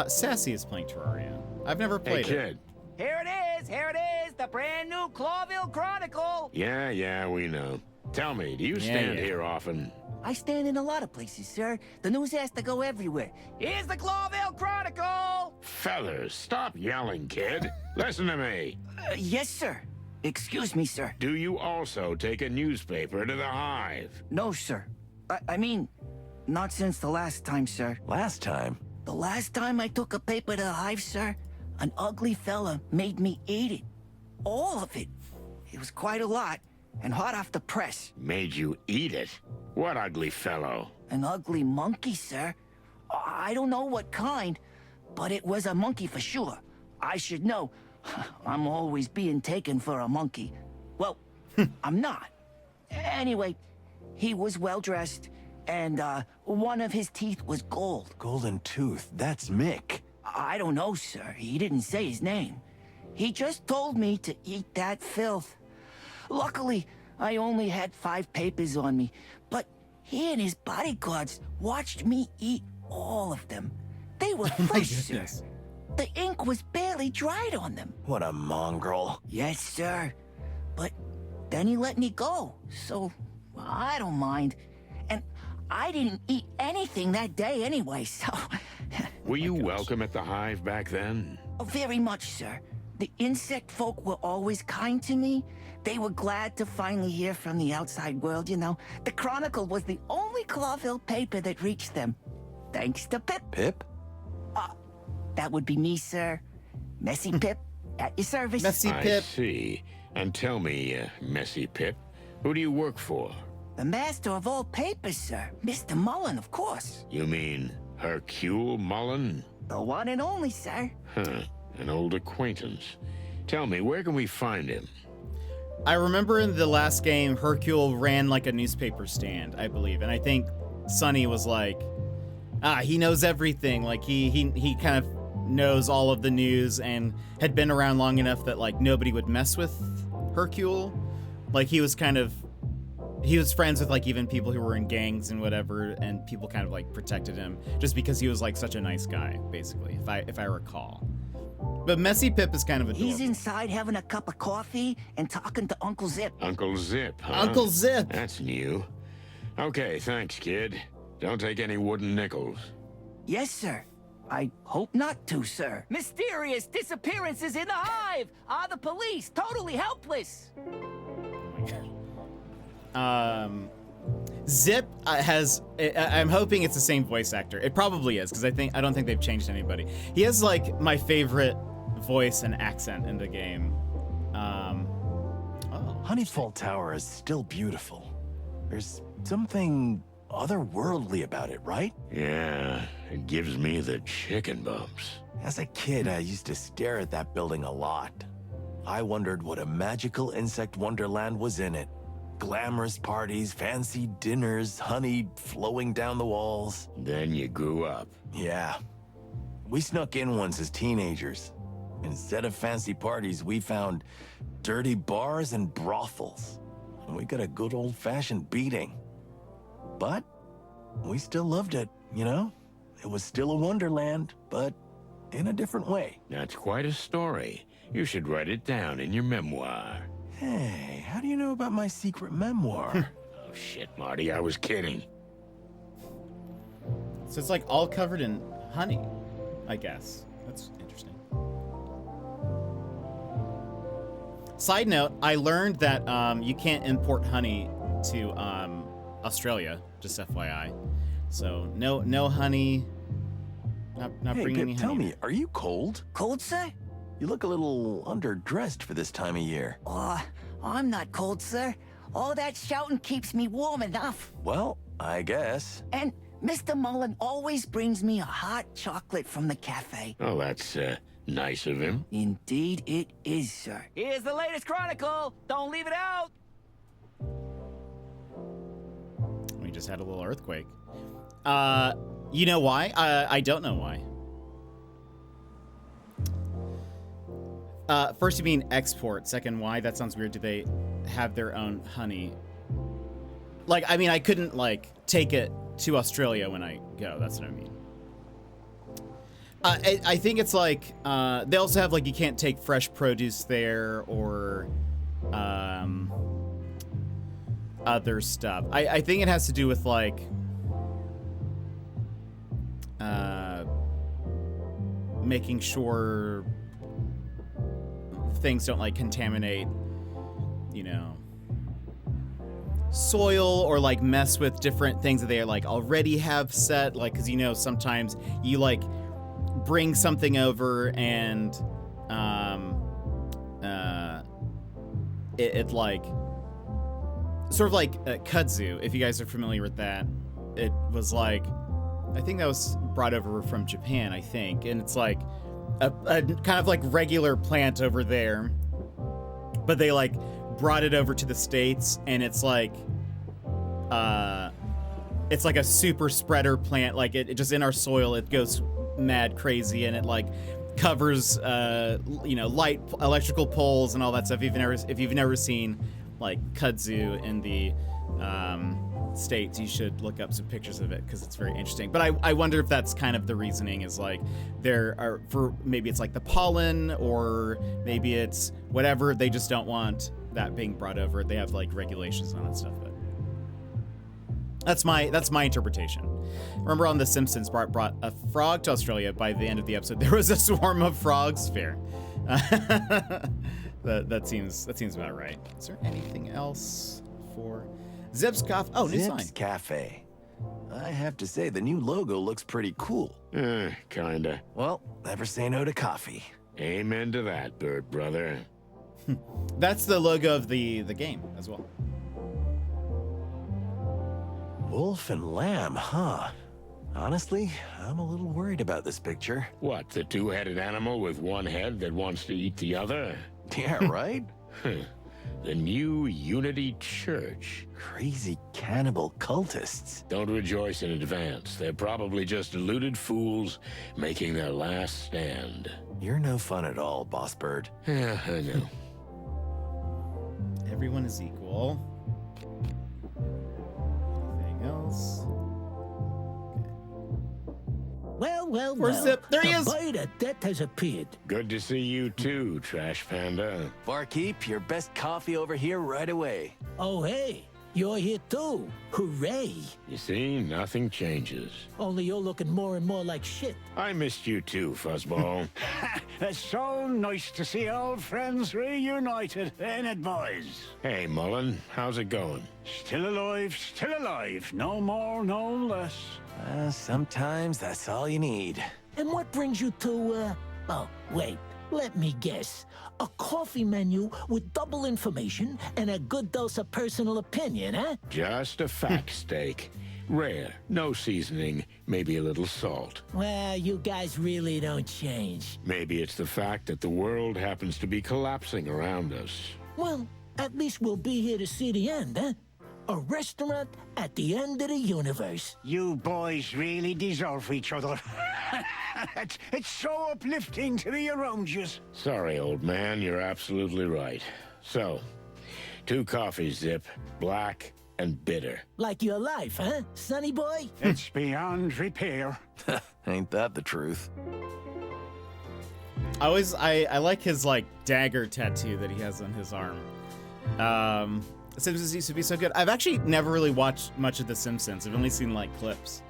Sassy is playing Terraria. I've never Hey, played kid. Here it is, the brand new Clawville Chronicle. Yeah, we know. Tell me, do you stand yeah. here often? I stand in a lot of places, sir. The news has to go everywhere. Here's the Clawville Chronicle. Fellas, stop yelling, kid. Listen to me. Yes, sir. Excuse me, sir. Do you also take a newspaper to the Hive? No, sir. I mean, not since the last time, sir. Last time? The last time I took a paper to the Hive, sir, an ugly fella made me eat it. All of it. It was quite a lot, and hot off the press. Made you eat it? What ugly fellow? An ugly monkey, sir. I don't know what kind, but it was a monkey for sure. I should know. I'm always being taken for a monkey. Well, I'm not. Anyway, he was well-dressed, and one of his teeth was gold. Golden tooth, that's Mick. I don't know, sir. He didn't say his name. He just told me to eat that filth. Luckily, I only had 5 papers on me, but he and his bodyguards watched me eat all of them. They were fresh, sir. The ink was barely dried on them. What a mongrel. Yes, sir. But then he let me go, so I don't mind. And I didn't eat anything that day anyway, so... Were you welcome at the Hive back then? Oh, very much, sir. The insect folk were always kind to me. They were glad to finally hear from the outside world, you know. The Chronicle was the only Clawville paper that reached them. Thanks to Pip. Pip? That would be me, sir. Messy Pip, at your service. Messy Pip. I see. And tell me, Messy Pip, who do you work for? The master of all papers, sir. Mr. Mullen, of course. You mean Hercule Mullen? The one and only, sir. Huh, an old acquaintance. Tell me, where can we find him? I remember in the last game, Hercule ran like a newspaper stand, I believe, and I think Sonny was like, he knows everything. Like he kind of knows all of the news and had been around long enough that like nobody would mess with Hercule. Like he was friends with like even people who were in gangs and whatever, and people kind of like protected him just because he was like such a nice guy, basically, if I recall. But Messy Pip is kind of adorable. He's inside having a cup of coffee and talking to Uncle Zip. Uncle Zip, huh? Uncle Zip. That's new. Okay, thanks, kid. Don't take any wooden nickels. Yes, sir. I hope not to, sir. Mysterious disappearances in the Hive! Are the police totally helpless? Zip has, I'm hoping it's the same voice actor. It probably is, because I don't think they've changed anybody. He has like my favorite voice and accent in the game. Honeyfall Tower is still beautiful. There's something otherworldly about it, right? Yeah, it gives me the chicken bumps. As a kid, I used to stare at that building a lot. I wondered what a magical insect wonderland was in it. Glamorous parties, fancy dinners, honey flowing down the walls. Then you grew up. Yeah. We snuck in once as teenagers. Instead of fancy parties, we found dirty bars and brothels. And we got a good old-fashioned beating. But we still loved it, you know? It was still a wonderland, but in a different way. That's quite a story. You should write it down in your memoir. Hey, how do you know about my secret memoir? Oh shit, Marty, I was kidding. So it's like all covered in honey, I guess. That's interesting. Side note, I learned that you can't import honey to Australia, just FYI. So no honey. Not Hey, bringing any Pip, honey. tell me, are you cold? Cold, sir? You look a little underdressed for this time of year. Oh, I'm not cold, sir. All that shouting keeps me warm enough. Well, I guess. And Mr. Mullen always brings me a hot chocolate from the cafe. Oh, that's nice of him. Indeed it is, sir. Here's the latest chronicle. Don't leave it out. We just had a little earthquake. You know why? I don't know why. First, you mean export. Second, why? That sounds weird. Do they have their own honey? Like, I mean, I couldn't, like, take it to Australia when I go. That's what I mean. I think it's like, they also have, like, you can't take fresh produce there or, other stuff. I think it has to do with, like, making sure things don't, like, contaminate, you know, soil or, like, mess with different things that they, like, already have set. Like, because, you know, sometimes you, like, bring something over and it like sort of like kudzu, if you guys are familiar with that. It was like, I think that was brought over from Japan, I think, and it's like a kind of like regular plant over there, but they like brought it over to the States, and it's like a super spreader plant. Like it just in our soil, it goes mad crazy, and it like covers you know, light electrical poles and all that stuff. If you've never seen like kudzu in the States, you should look up some pictures of it because it's very interesting. But I wonder if that's kind of the reasoning, is like there are, for maybe it's like the pollen, or maybe it's whatever, they just don't want that being brought over. They have like regulations on it stuff. But that's my interpretation. Remember on The Simpsons, Bart brought a frog to Australia. By the end of the episode, there was a swarm of frogs. Fair. that seems about right. Is there anything else for Zip's Coffee? Oh, new sign. Zip's Cafe. I have to say, the new logo looks pretty cool. Kinda. Well, never say no to coffee. Amen to that, bird brother. That's the logo of the game as well. Wolf and lamb, huh? Honestly, I'm a little worried about this picture. What, the two-headed animal with one head that wants to eat the other? Yeah, right? The new Unity Church. Crazy cannibal cultists. Don't rejoice in advance. They're probably just deluded fools making their last stand. You're no fun at all, Boss Bird. Yeah, I know. Everyone is equal. Anything else? Well, Where's Zip? There he is! The bite of death has appeared. Good to see you too, Trash Panda. Barkeep, your best coffee over here right away. Oh, hey, you're here too. Hooray. You see, nothing changes. Only you're looking more and more like shit. I missed you too, Fuzzball. It's so nice to see old friends reunited, ain't it, boys? Hey, Mullen, how's it going? Still alive, no more, no less. Sometimes that's all you need. And what brings you to, oh, wait, let me guess. A coffee menu with double information and a good dose of personal opinion, huh? Just a fat steak. Rare, no seasoning, maybe a little salt. Well, you guys really don't change. Maybe it's the fact that the world happens to be collapsing around us. Well, at least we'll be here to see the end, huh? A restaurant at the end of the universe. You boys really deserve each other. It's so uplifting to be around you. Sorry, old man, you're absolutely right. So, 2 coffees, Zip. Black and bitter. Like your life, huh, sonny boy? It's beyond repair. Ain't that the truth? I like his like dagger tattoo that he has on his arm. Simpsons used to be so good. I've actually never really watched much of The Simpsons. I've only seen like clips.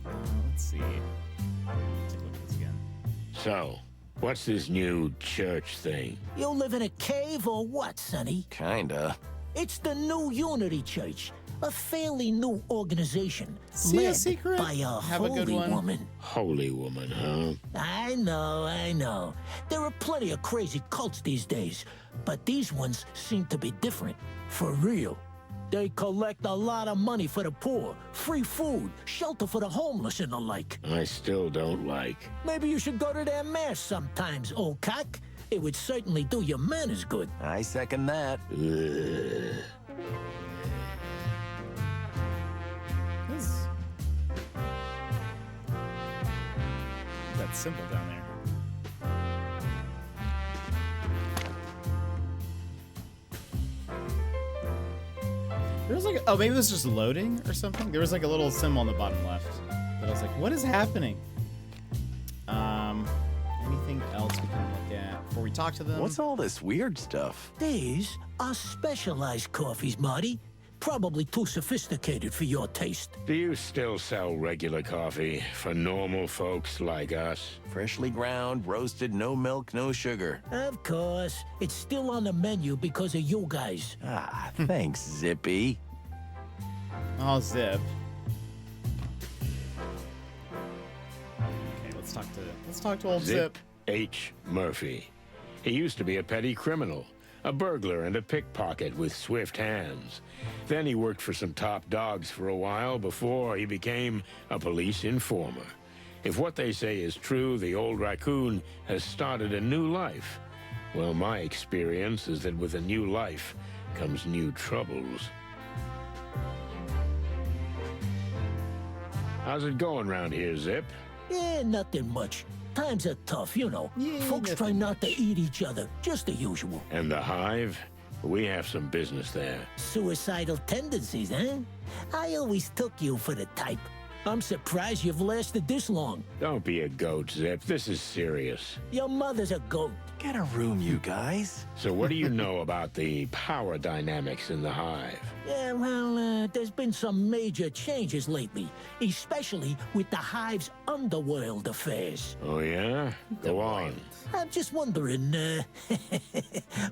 Let's see. Take a look at this again. So, what's this new church thing? You live in a cave or what, sonny? Kinda. It's the new Unity Church. A fairly new organization. See a led secret? by a Have a good holy one. woman. Holy woman, huh? I know. There are plenty of crazy cults these days, but these ones seem to be different. For real. They collect a lot of money for the poor, free food, shelter for the homeless and the like. I still don't like. Maybe you should go to their mass sometimes, old cock. It would certainly do your manners good. I second that. Ugh. That symbol down there. There was like, oh, maybe it was just loading or something. There was like a little symbol on the bottom left. But I was like, what is happening? Anything else we can look at before we talk to them? What's all this weird stuff? These are specialized coffees, Marty. Probably too sophisticated for your taste. Do you still sell regular coffee for normal folks like us? Freshly ground, roasted, no milk, no sugar. Of course. It's still on the menu because of you guys. Ah, thanks, Zippy. Oh, Zip. Okay, let's talk to old Zip. H. Murphy. He used to be a petty criminal, a burglar and a pickpocket with swift hands. Then he worked for some top dogs for a while before he became a police informer. If what they say is true, the old raccoon has started a new life. Well, my experience is that with a new life comes new troubles. How's it going round here, Zip? Yeah, nothing much. Times are tough, you know. Yeah, Folks try not to eat each other, just the usual. And the Hive? We have some business there. Suicidal tendencies, huh? I always took you for the type. I'm surprised you've lasted this long. Don't be a goat, Zip. This is serious. Your mother's a goat. Get a room, you guys. So what do you know about the power dynamics in the Hive? Yeah, well, there's been some major changes lately, especially with the Hive's underworld affairs. Oh, yeah? Go on. I'm just wondering,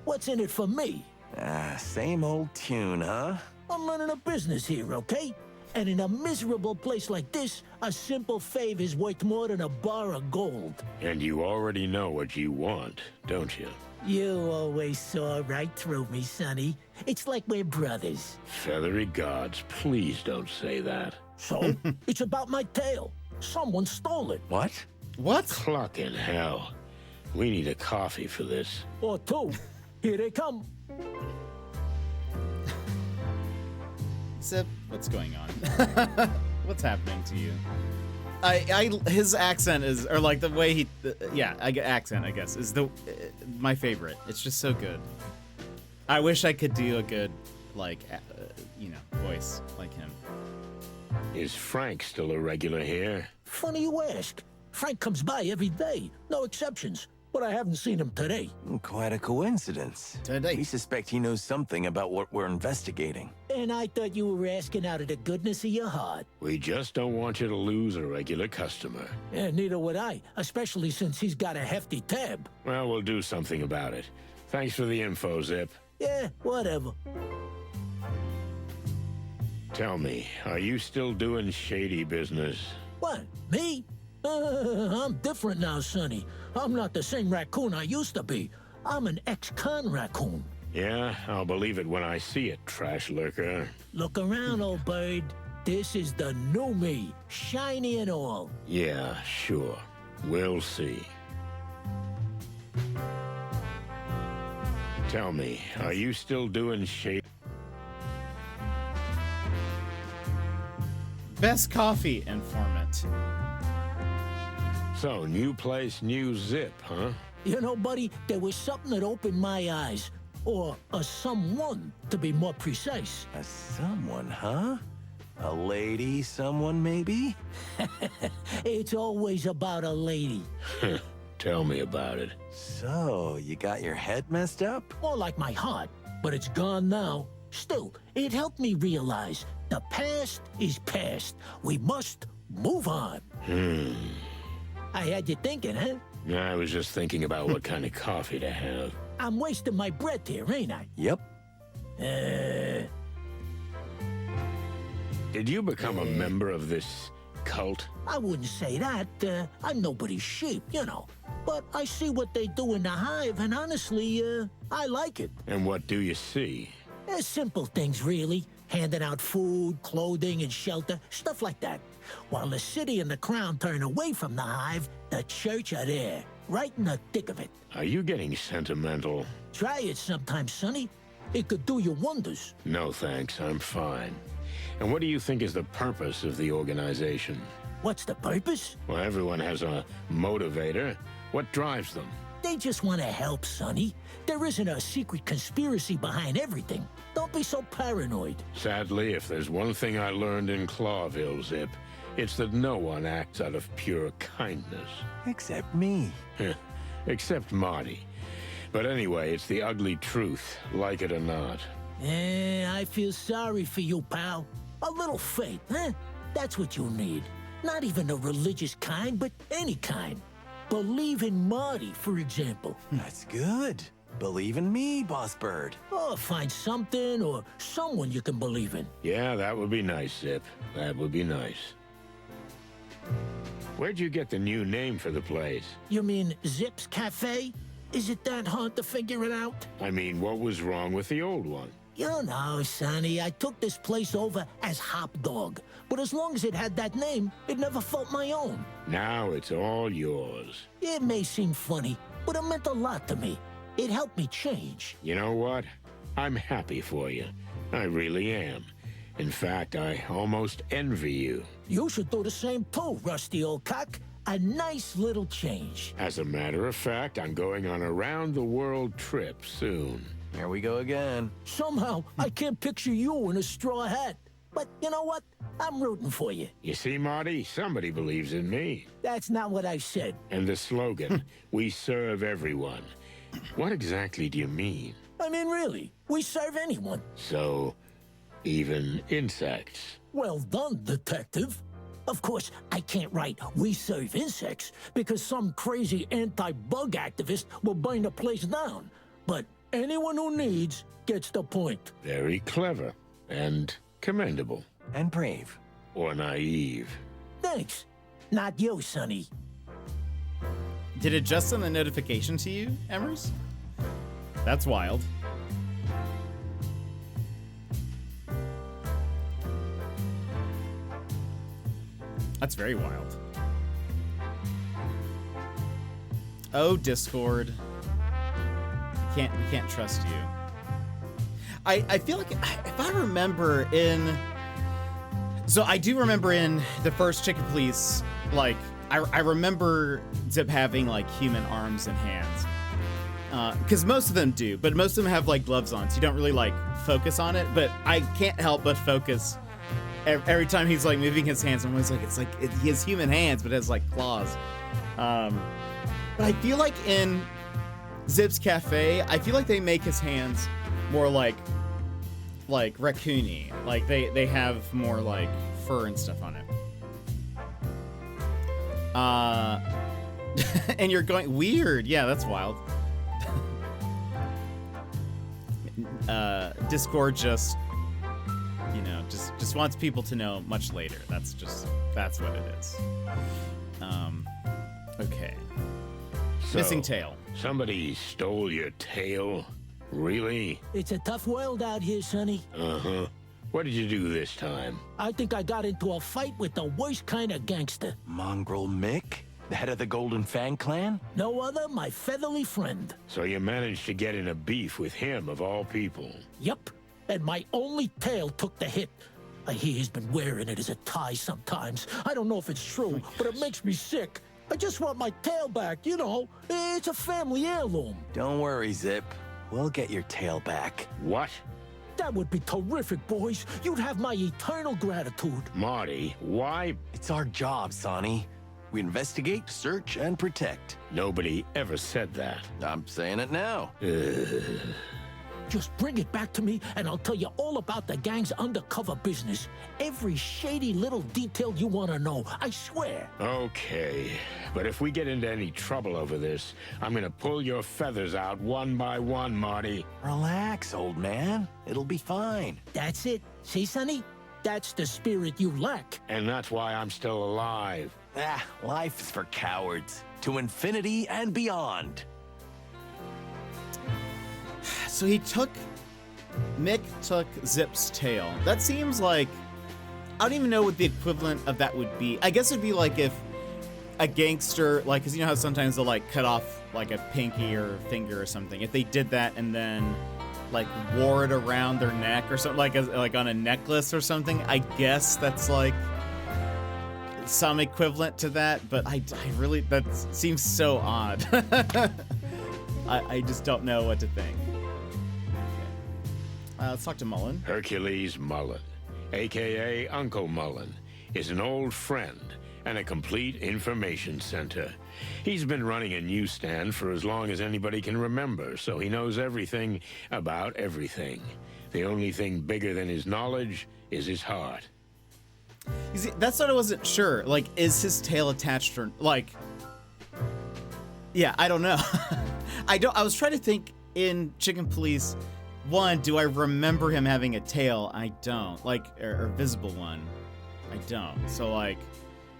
what's in it for me? Ah, same old tune, huh? I'm running a business here, okay? And in a miserable place like this, a simple favor is worth more than a bar of gold. And you already know what you want, don't you? You always saw right through me, Sonny. It's like we're brothers. Feathery gods, please don't say that. So, it's about my tail. Someone stole it. What? What? Clucking hell. We need a coffee for this. Or two. Here they come. Zip, what's going on? What's happening to you? His accent is, or like the way he, accent, I guess, is my favorite. It's just so good. I wish I could do a good, voice like him. Is Frank still a regular here? Funny you ask. Frank comes by every day, no exceptions. But I haven't seen him today. Quite a coincidence. Today. We suspect he knows something about what we're investigating. And I thought you were asking out of the goodness of your heart. We just don't want you to lose a regular customer. Yeah, neither would I, especially since he's got a hefty tab. Well, we'll do something about it. Thanks for the info, Zip. Yeah, whatever. Tell me, are you still doing shady business? What, me? I'm different now, Sonny. I'm not the same raccoon I used to be. I'm an ex-con raccoon. Yeah, I'll believe it when I see it, trash lurker. Look around, old bird. This is the new me, shiny and all. Yeah, sure. We'll see. Tell me, are you still doing shady? Best coffee informant. So, new place, new Zip, huh? You know, buddy, there was something that opened my eyes. Or a someone, to be more precise. A someone, huh? A lady, someone maybe? It's always about a lady. Tell me about it. So, you got your head messed up? More like my heart, but it's gone now. Still, it helped me realize the past is past. We must move on. I had you thinking, huh? I was just thinking about what kind of coffee to have. I'm wasting my breath here, ain't I? Yep. Did you become a member of this cult? I wouldn't say that. I'm nobody's sheep, you know. But I see what they do in the Hive, and honestly, I like it. And what do you see? Simple things, really. Handing out food, clothing, and shelter, stuff like that. While the city and the crown turn away from the Hive, the church are there, right in the thick of it. Are you getting sentimental? Try it sometime, Sonny. It could do you wonders. No thanks, I'm fine. And what do you think is the purpose of the organization? What's the purpose? Well, everyone has a motivator. What drives them? They just want to help, Sonny. There isn't a secret conspiracy behind everything. Don't be so paranoid. Sadly, if there's one thing I learned in Clawville, Zip, it's that no one acts out of pure kindness. Except me. Except Marty. But anyway, it's the ugly truth, like it or not. I feel sorry for you, pal. A little faith, huh? That's what you need. Not even a religious kind, but any kind. Believe in Marty, for example. That's good. Believe in me, Boss Bird. Or find something or someone you can believe in. Yeah, that would be nice, Zip. That would be nice. Where'd you get the new name for the place? You mean Zip's Cafe? Is it that hard to figure it out? I mean, what was wrong with the old one? You know, Sonny, I took this place over as Hop Dog. But as long as it had that name, it never felt my own. Now it's all yours. It may seem funny, but it meant a lot to me. It helped me change. You know what? I'm happy for you. I really am. In fact, I almost envy you. You should do the same too, Rusty old cock. A nice little change. As a matter of fact, I'm going on a round-the-world trip soon. Here we go again. Somehow, I can't picture you in a straw hat. But you know what? I'm rooting for you. You see, Marty, somebody believes in me. That's not what I said. And the slogan, we serve everyone. What exactly do you mean? I mean, really, we serve anyone. So, even insects? Well done, detective. Of course, I can't write "we serve insects" because some crazy anti-bug activist will burn the place down. But anyone who needs gets the point. Very clever and commendable. And brave. Or naive. Thanks. Not you, Sonny. Did it just send the notification to you, Emmers? That's wild. That's very wild. Oh, Discord. We can't trust you. I feel like if I remember in... So I do remember in the first Chicken Police, like, I remember Zip having, like, human arms and hands. Because most of them do, but most of them have, like, gloves on, so you don't really, like, focus on it. But I can't help but focus every time he's, like, moving his hands. I'm always like, he has human hands, but it has, like, claws. But I feel like in Zip's Cafe, I feel like they make his hands more like raccoony. Like they have more like fur and stuff on it. And you're going weird. Yeah, that's wild. Discord just, you know, just wants people to know much later. That's what it is. Okay. So, missing tail. Somebody stole your tail? Really? It's a tough world out here, Sonny. Uh-huh. What did you do this time? I think I got into a fight with the worst kind of gangster. Mongrel Mick? The head of the Golden Fang clan? No other, my featherly friend. So you managed to get in a beef with him, of all people? Yep, and my only tail took the hit. I hear he's been wearing it as a tie sometimes. I don't know if it's true, but it makes me sick. I just want my tail back, you know. It's a family heirloom. Don't worry, Zip. We'll get your tail back. What? That would be terrific, boys. You'd have my eternal gratitude. Marty, why? It's our job, Sonny. We investigate, search, and protect. Nobody ever said that. I'm saying it now. Just bring it back to me, and I'll tell you all about the gang's undercover business. Every shady little detail you want to know, I swear. Okay, but if we get into any trouble over this, I'm gonna pull your feathers out one by one, Marty. Relax, old man. It'll be fine. That's it. See, Sonny? That's the spirit you lack. And that's why I'm still alive. Ah, life is for cowards. To infinity and beyond. So Mick took Zip's tail. That seems like, I don't even know what the equivalent of that would be. I guess it'd be like if a gangster, like, because you know how sometimes they'll like cut off like a pinky or finger or something. If they did that and then like wore it around their neck or something, like on a necklace or something, I guess that's like some equivalent to that. But I really, that seems so odd. I just don't know what to think. Let's talk to Mullen. Hercules Mullen, a.k.a. Uncle Mullen, is an old friend and a complete information center. He's been running a newsstand for as long as anybody can remember, so he knows everything about everything. The only thing bigger than his knowledge is his heart. You see, that's what I wasn't sure. Like, is his tail attached or like? Yeah, I don't know. I was trying to think in Chicken Police. One, do I remember him having a tail? I don't. Like, or visible one. I don't. So like,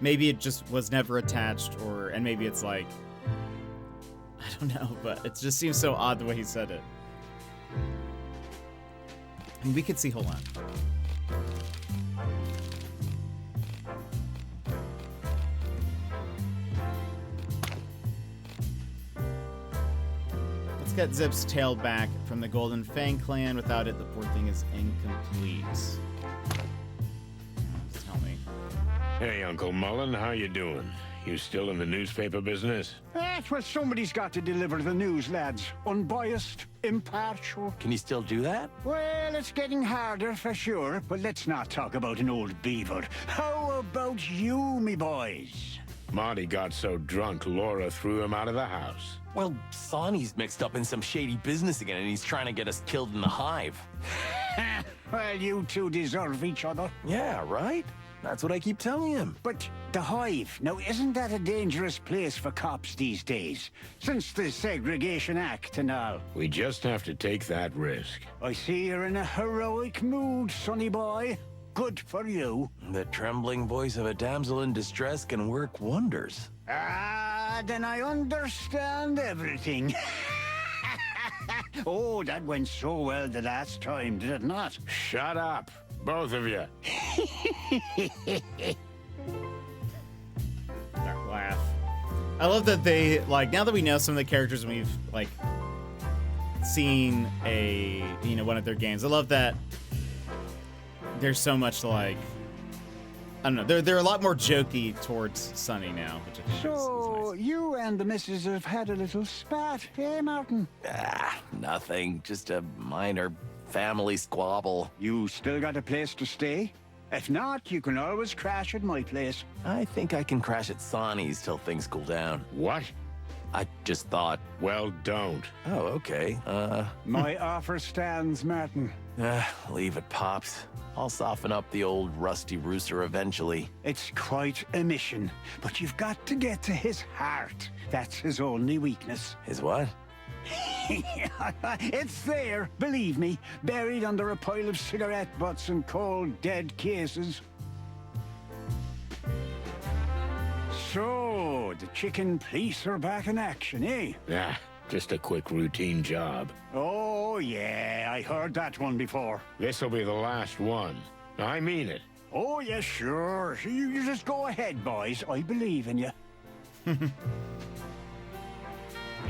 maybe it just was never attached, and maybe it's like, I don't know, but it just seems so odd the way he said it. And we could see, hold on. Let's get Zip's tail back from the Golden Fang clan. Without it, the poor thing is incomplete. Tell me. Hey, Uncle Mullen, how you doing? You still in the newspaper business? Well, somebody's got to deliver the news, lads. Unbiased, impartial. Can you still do that? Well, it's getting harder for sure, but let's not talk about an old beaver. How about you, me boys? Marty got so drunk, Laura threw him out of the house. Well, Sonny's mixed up in some shady business again, and he's trying to get us killed in the Hive. Well, you two deserve each other. Yeah, right? That's what I keep telling him. But the Hive, now isn't that a dangerous place for cops these days? Since the Segregation Act and all. We just have to take that risk. I see you're in a heroic mood, sonny boy. Good for you. The trembling voice of a damsel in distress can work wonders. Ah, then I understand everything. Oh, that went so well the last time, did it not? Shut up, both of you. That laugh. I love that they, like, now that we know some of the characters and we've, like, seen one of their games, I love that there's so much, like, I don't know, they're a lot more jokey towards Sonny now, which I think is So, nice. you and the missus have had a little spat, eh, Martin? Ah, nothing. Just a minor family squabble. You still got a place to stay? If not, you can always crash at my place. I think I can crash at Sonny's till things cool down. What? I just thought, Well, don't. oh, okay. My offer stands, Martin. Leave it, Pops. I'll soften up the old rusty rooster eventually. It's quite a mission, but you've got to get to his heart. That's his only weakness. His what? It's there, believe me, buried under a pile of cigarette butts and cold, dead cases. So, the chicken police are back in action, eh? Yeah, just a quick routine job. Oh, yeah, I heard that one before. This'll be the last one. I mean it. Oh, yeah, sure. You just go ahead, boys. I believe in you.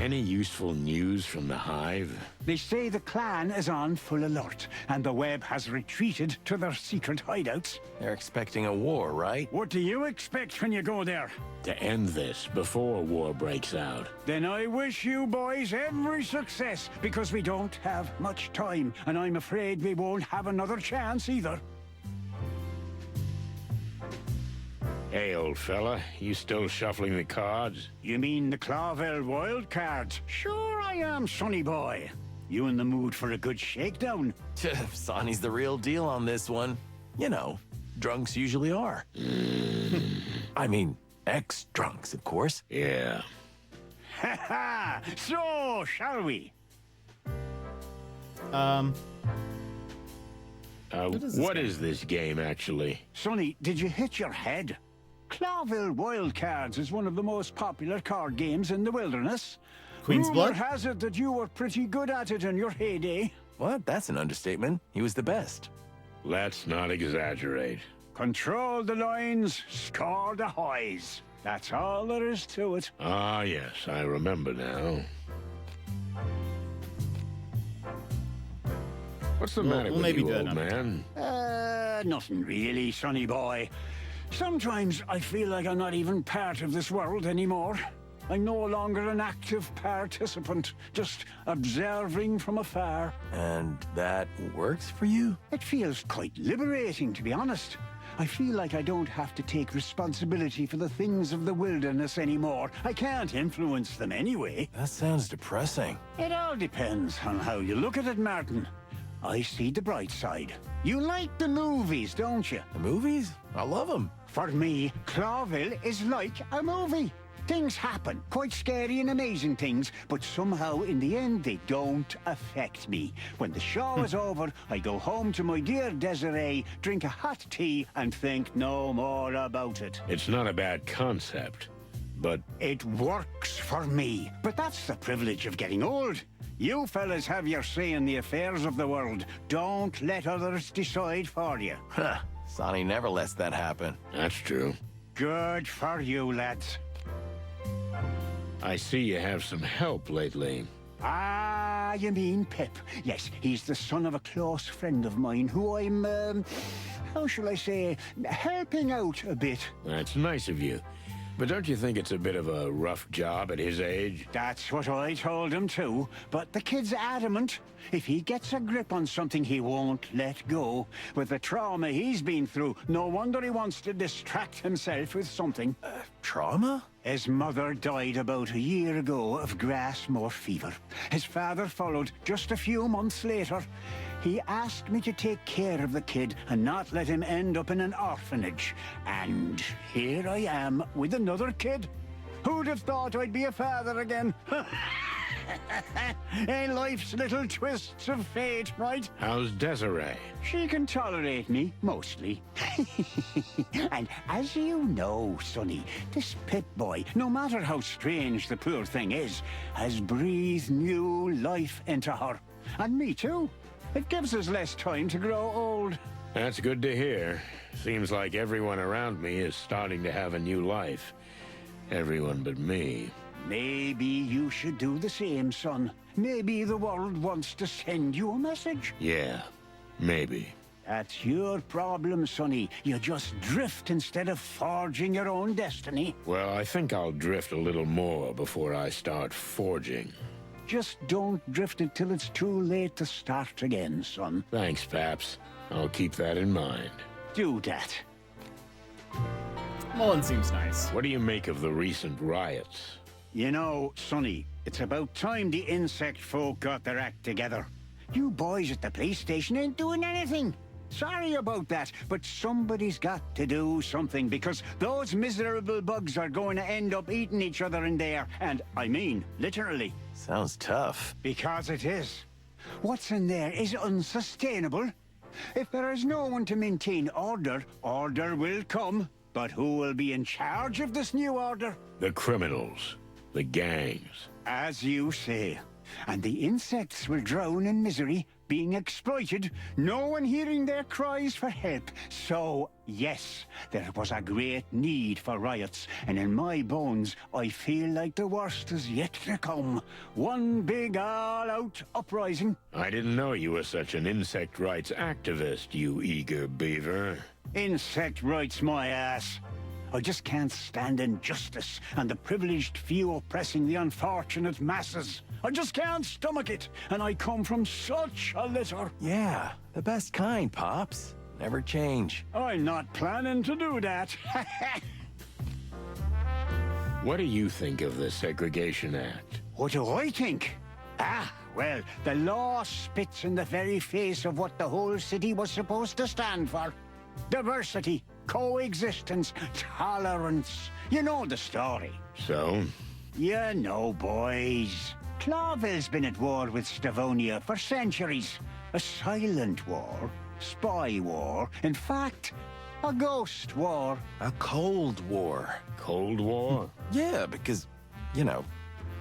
Any useful news from the Hive? They say the clan is on full alert, and the web has retreated to their secret hideouts. They're expecting a war, right? What do you expect when you go there? To end this before war breaks out. Then I wish you boys every success, because we don't have much time, and I'm afraid we won't have another chance either. Hey, old fella, you still shuffling the cards? You mean the Clawville wild cards? Sure I am, sonny boy. You in the mood for a good shakedown? Sonny's the real deal on this one. You know, drunks usually are. I mean, ex-drunks, of course. Yeah. Ha ha! So, shall we? What is this game, actually? Sonny, did you hit your head? Clawville Wildcards is one of the most popular card games in the wilderness. Queen's Rumor Blood? has it that you were pretty good at it in your heyday. What? That's an understatement. He was the best. Let's not exaggerate. Control the lines, score the highs. That's all there is to it. Ah, yes, I remember now. What's the matter we'll with maybe you, do old another man? Nothing really, sonny boy. Sometimes I feel like I'm not even part of this world anymore. I'm no longer an active participant, just observing from afar. And that works for you? It feels quite liberating, to be honest. I feel like I don't have to take responsibility for the things of the wilderness anymore. I can't influence them anyway. That sounds depressing. It all depends on how you look at it, Martin. I see the bright side. You like the movies, don't you? The movies? I love them. For me, Clawville is like a movie. Things happen, quite scary and amazing things, but somehow in the end they don't affect me. When the show is over, I go home to my dear Desiree, drink a hot tea, and think no more about it. It's not a bad concept, but It works for me. But that's the privilege of getting old. You fellas have your say in the affairs of the world. Don't let others decide for you. Huh. Sonny never lets that happen. that's true. Good for you, lads. I see you have some help lately. Ah, you mean Pip. Yes, he's the son of a close friend of mine who I'm, how shall I say, helping out a bit. That's nice of you. But don't you think it's a bit of a rough job at his age? That's what I told him too, but the kid's adamant. If he gets a grip on something, he won't let go. With the trauma he's been through, no wonder he wants to distract himself with something. Trauma? His mother died about a year ago of grass-moor fever. His father followed just a few months later. He asked me to take care of the kid and not let him end up in an orphanage. And here I am with another kid. Who'd have thought I'd be a father again? Ain't life's little twists of fate, right? How's Desiree? She can tolerate me, mostly. And as you know, Sonny, this Pip boy, no matter how strange the poor thing is, has breathed new life into her. And me too. It gives us less time to grow old. That's good to hear. Seems like everyone around me is starting to have a new life. Everyone but me. Maybe you should do the same, son. Maybe the world wants to send you a message. Yeah, maybe. That's your problem, Sonny. You just drift instead of forging your own destiny. Well, I think I'll drift a little more before I start forging. Just don't drift until it's too late to start again, son. Thanks, Paps. I'll keep that in mind. Do that. Mullen seems nice. What do you make of the recent riots? You know, Sonny, it's about time the insect folk got their act together. You boys at the police station ain't doing anything. Sorry about that, but somebody's got to do something because those miserable bugs are going to end up eating each other in there. And I mean, literally. Sounds tough. Because it is. What's in there is unsustainable. If there is no one to maintain order, order will come. But who will be in charge of this new order? The criminals. The gangs. As you say. And the insects will drown in misery, being exploited, no one hearing their cries for help. So, yes, there was a great need for riots, and in my bones, I feel like the worst is yet to come. One big all-out uprising. I didn't know you were such an insect rights activist, you eager beaver. Insect rights my ass. I just can't stand injustice and the privileged few oppressing the unfortunate masses. I just can't stomach it, and I come from such a litter. Yeah, the best kind, Pops. Never change. I'm not planning to do that. What do you think of the Segregation Act? What do I think? Well, the law spits in the very face of what the whole city was supposed to stand for. Diversity, coexistence, tolerance. You know the story. So? You know, boys. Clawville's been at war with Stavonia for centuries. A silent war, spy war, in fact, a ghost war. A Cold War. Cold War? Yeah, because,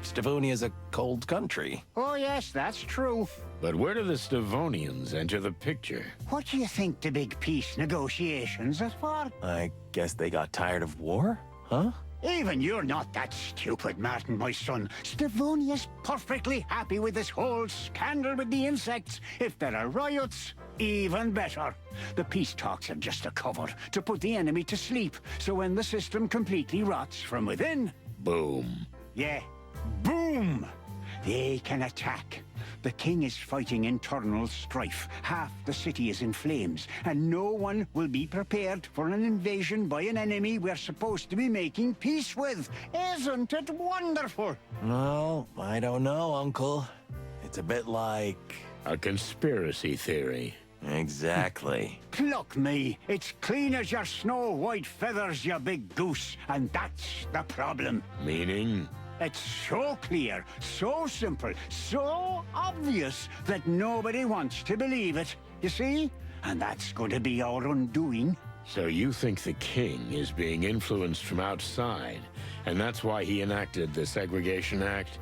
Stavonia's a cold country. Oh yes, that's true. But where do the Stavonians enter the picture? What do you think the big peace negotiations are for? I guess they got tired of war, huh? Even you're not that stupid, Martin, my son. Stavonia's perfectly happy with this whole scandal with the insects. If there are riots, even better. The peace talks are just a cover to put the enemy to sleep, so when the system completely rots from within... Boom. Yeah, boom! They can attack. The king is fighting internal strife. Half the city is in flames, and no one will be prepared for an invasion by an enemy we're supposed to be making peace with. Isn't it wonderful? Well, I don't know, Uncle. It's a bit like... A conspiracy theory. Exactly. Pluck me. It's clean as your snow-white feathers, you big goose. And that's the problem. Meaning? It's so clear, so simple, so obvious that nobody wants to believe it, you see? And that's going to be our undoing. So you think the king is being influenced from outside, and that's why he enacted the Segregation Act?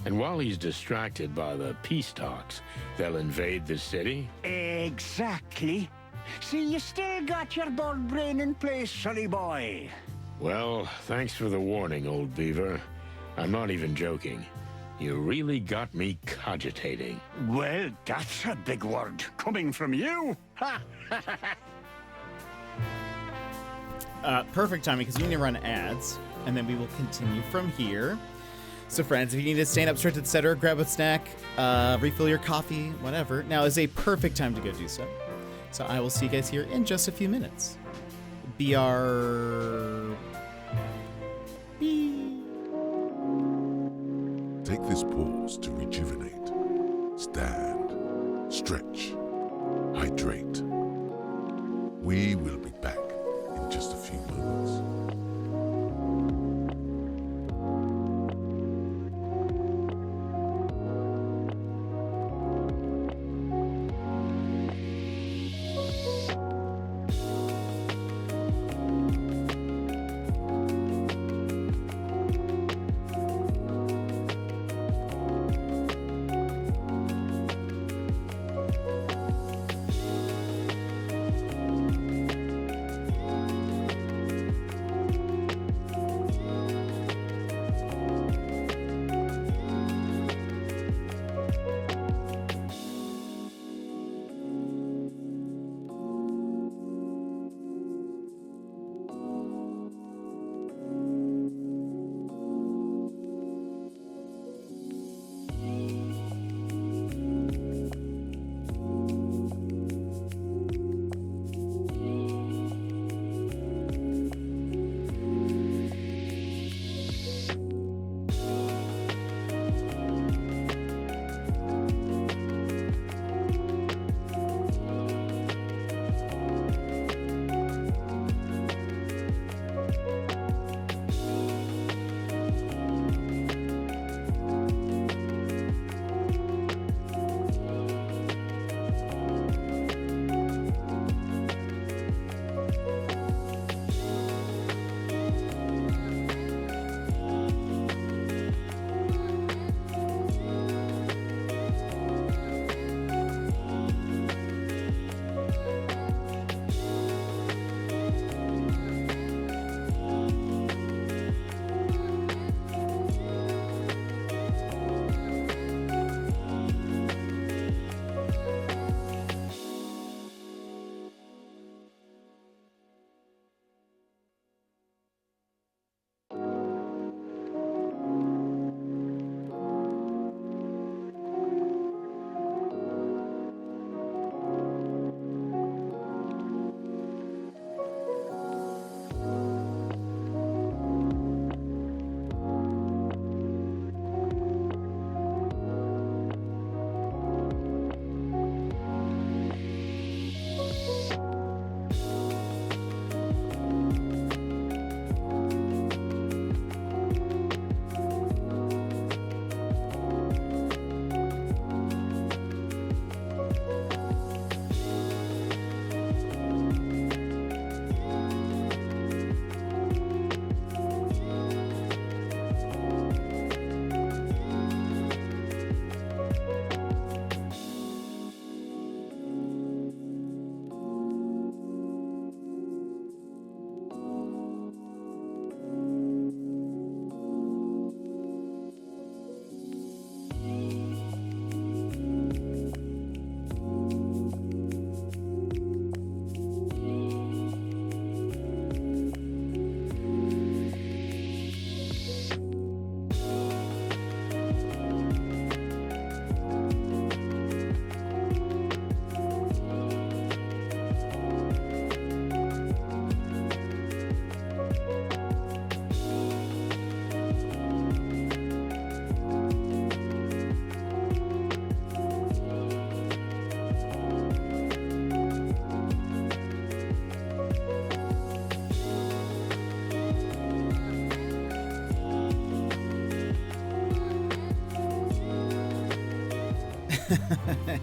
And while he's distracted by the peace talks, they'll invade the city? Exactly. See, you still got your bird brain in place, sonny boy. Well, thanks for the warning, old beaver. I'm not even joking. You really got me cogitating. Well, that's a big word coming from you. Ha! Perfect timing, because we need to run ads, and then we will continue from here. So friends, if you need to stand up, stretch, etc., grab a snack, refill your coffee, whatever, now is a perfect time to go do so. So I will see you guys here in just a few minutes. BR... Take this pause to rejuvenate. Stand, stretch, hydrate. We will be back in just a few moments.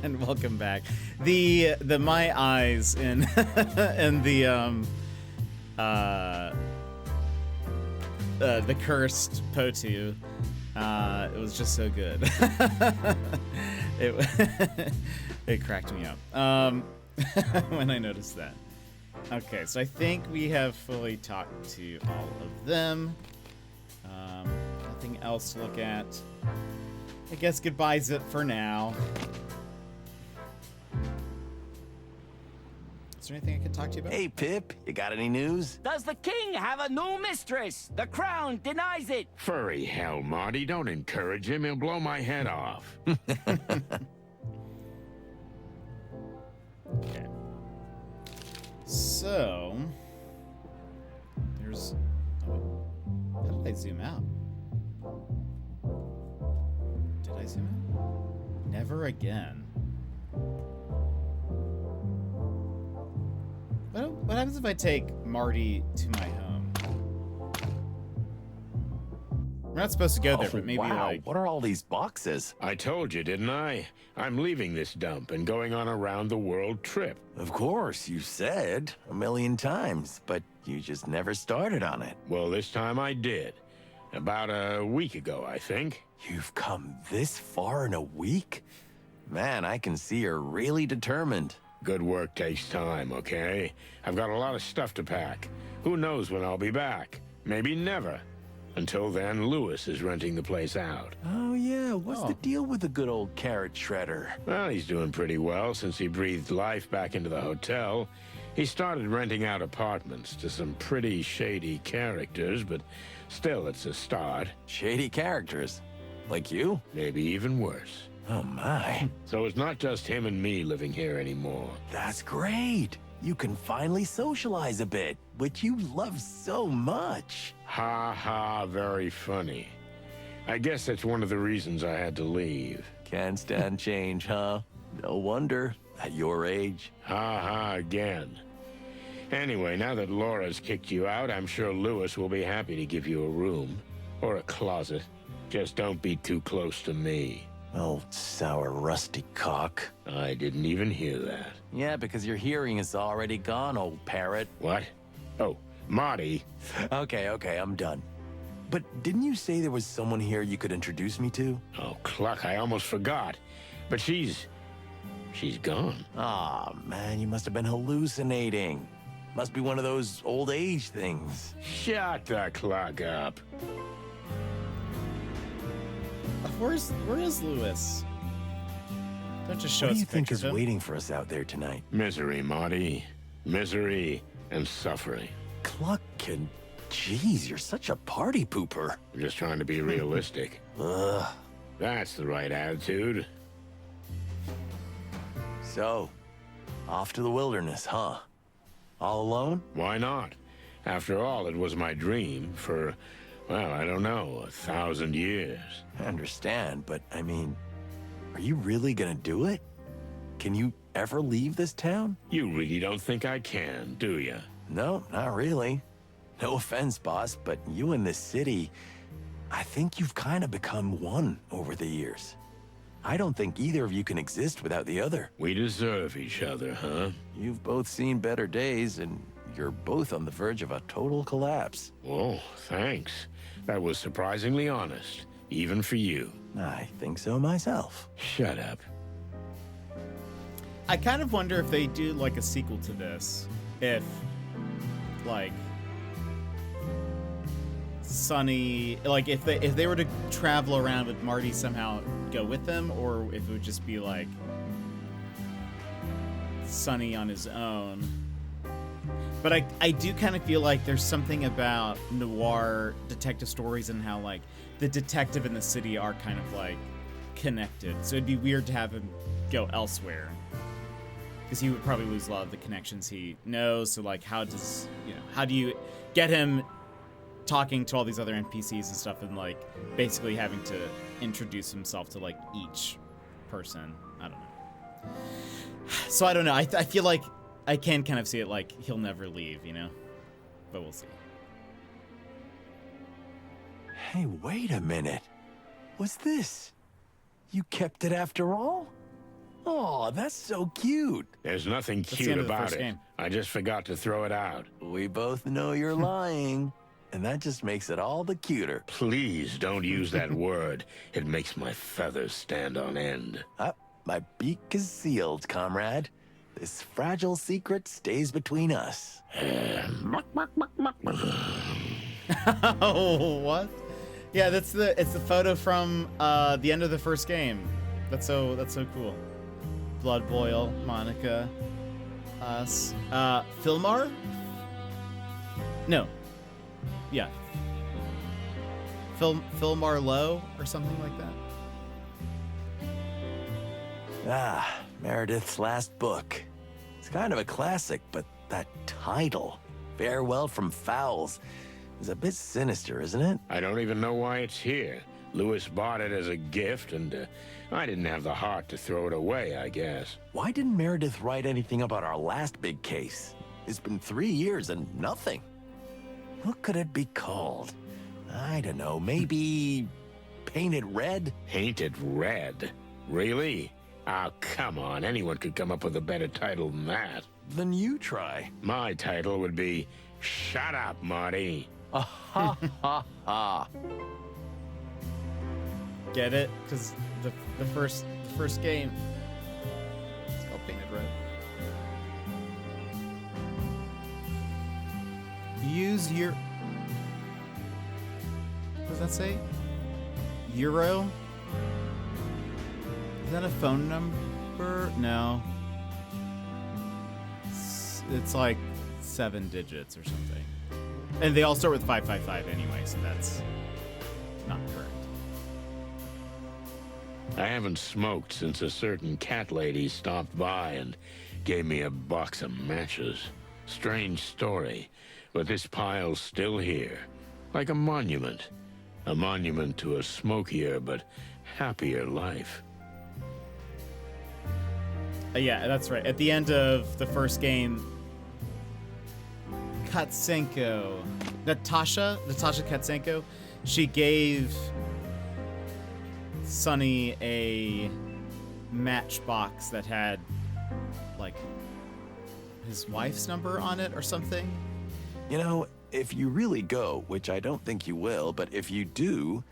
And welcome back. The my eyes in in the cursed Potu, it was just so good. It cracked me up when I noticed that. Okay, so I think we have fully talked to all of them. Nothing else to look at. I guess goodbye's it for now. Is there anything I can talk to you about? Hey, Pip, you got any news? Does the king have a new mistress? The crown denies it. Furry hell, Marty. Don't encourage him. He'll blow my head off. Okay. So, there's... Oh, how did I zoom out? Did I zoom out? Never again. What happens if I take Marty to my home? We're not supposed to go there, but maybe wow. like... What are all these boxes? I told you, didn't I? I'm leaving this dump and going on a round-the-world trip. Of course, you said a million times, but you just never started on it. Well, this time I did. About a week ago, I think. You've come this far in a week? Man, I can see you're really determined. Good work takes time, okay? I've got a lot of stuff to pack. Who knows when I'll be back? Maybe never. Until then, Lewis is renting the place out. Oh, yeah. What's the deal with the good old carrot shredder? Well, he's doing pretty well since he breathed life back into the hotel. He started renting out apartments to some pretty shady characters, but still, it's a start. Shady characters? Like you? Maybe even worse. Oh, my. So it's not just him and me living here anymore. That's great. You can finally socialize a bit, which you love so much. Ha ha, very funny. I guess that's one of the reasons I had to leave. Can't stand change, huh? No wonder, at your age. Ha ha again. Anyway, now that Laura's kicked you out, I'm sure Lewis will be happy to give you a room. Or a closet. Just don't be too close to me. Old sour rusty cock. I didn't even hear that. Yeah, because your hearing is already gone, old parrot. What? Oh, Marty. Okay, I'm done. But didn't you say there was someone here you could introduce me to? Oh, Cluck, I almost forgot. But she's gone. Aw, man, you must have been hallucinating. Must be one of those old age things. Shut the clock up. Where is Lewis? Don't just show What us do you think pictures is of him. waiting for us out there tonight? Misery, Marty. Misery and suffering. Cluckin'. Jeez, you're such a party pooper. I'm just trying to be realistic. Ugh. That's the right attitude. So, off to the wilderness, huh? All alone? Why not? After all, it was my dream for, well, I don't know, 1,000 years. I understand, but I mean, are you really gonna do it? Can you ever leave this town? You really don't think I can, do you? No, not really. No offense, boss, but you and this city, I think you've kind of become one over the years. I don't think either of you can exist without the other. We deserve each other, huh? You've both seen better days, and you're both on the verge of a total collapse. Oh, thanks. That was surprisingly honest, even for you. I think so myself. Shut up. I kind of wonder if they do like a sequel to this. If, like, Sonny, like if they were to travel around with Marty somehow go with them, or if it would just be like Sonny on his own. But I do kind of feel like there's something about noir detective stories and how like the detective and the city are kind of like connected. So it'd be weird to have him go elsewhere, because he would probably lose a lot of the connections he knows. So like, how do you get him talking to all these other NPCs and stuff, and like basically having to introduce himself to like each person? I don't know. So I don't know. I feel like I can kind of see it like he'll never leave, you know? But we'll see. Hey, wait a minute. What's this? You kept it after all? Oh, that's so cute. There's nothing the cute end of the about first it. game. I just forgot to throw it out. We both know you're lying. And that just makes it all the cuter. Please don't use that word. It makes my feathers stand on end. My beak is sealed, comrade. This fragile secret stays between us. Oh, what? Yeah, it's the photo from the end of the first game. That's so cool. Blood Boil, Monica, us, Filmar? No. Yeah. Filmar Low or something like that. Meredith's last book. It's kind of a classic, but that title, Farewell from Fowls, is a bit sinister, isn't it? I don't even know why it's here. Lewis bought it as a gift, and I didn't have the heart to throw it away, I guess. Why didn't Meredith write anything about our last big case? It's been 3 years and nothing. What could it be called? I don't know, maybe Painted Red? Painted Red? Really? Oh, come on. Anyone could come up with a better title than that. Then you try. My title would be Shut Up, Marty. Ha ha. Get it? Because the first game. It's called Painted Red. Use your. What does that say? Euro? Is that a phone number? No. It's like 7 digits or something. And they all start with 555 anyway, so that's not correct. I haven't smoked since a certain cat lady stopped by and gave me a box of matches. Strange story, but this pile's still here. Like a monument. A monument to a smokier but happier life. Yeah, that's right. At the end of the first game, Katsenko, Natasha Katsenko, she gave Sonny a matchbox that had, like, his wife's number on it or something. You know, if you really go, which I don't think you will, but if you do,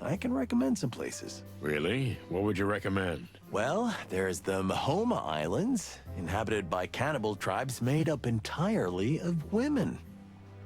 I can recommend some places. Really? What would you recommend? Well, there's the Mahoma Islands, inhabited by cannibal tribes made up entirely of women.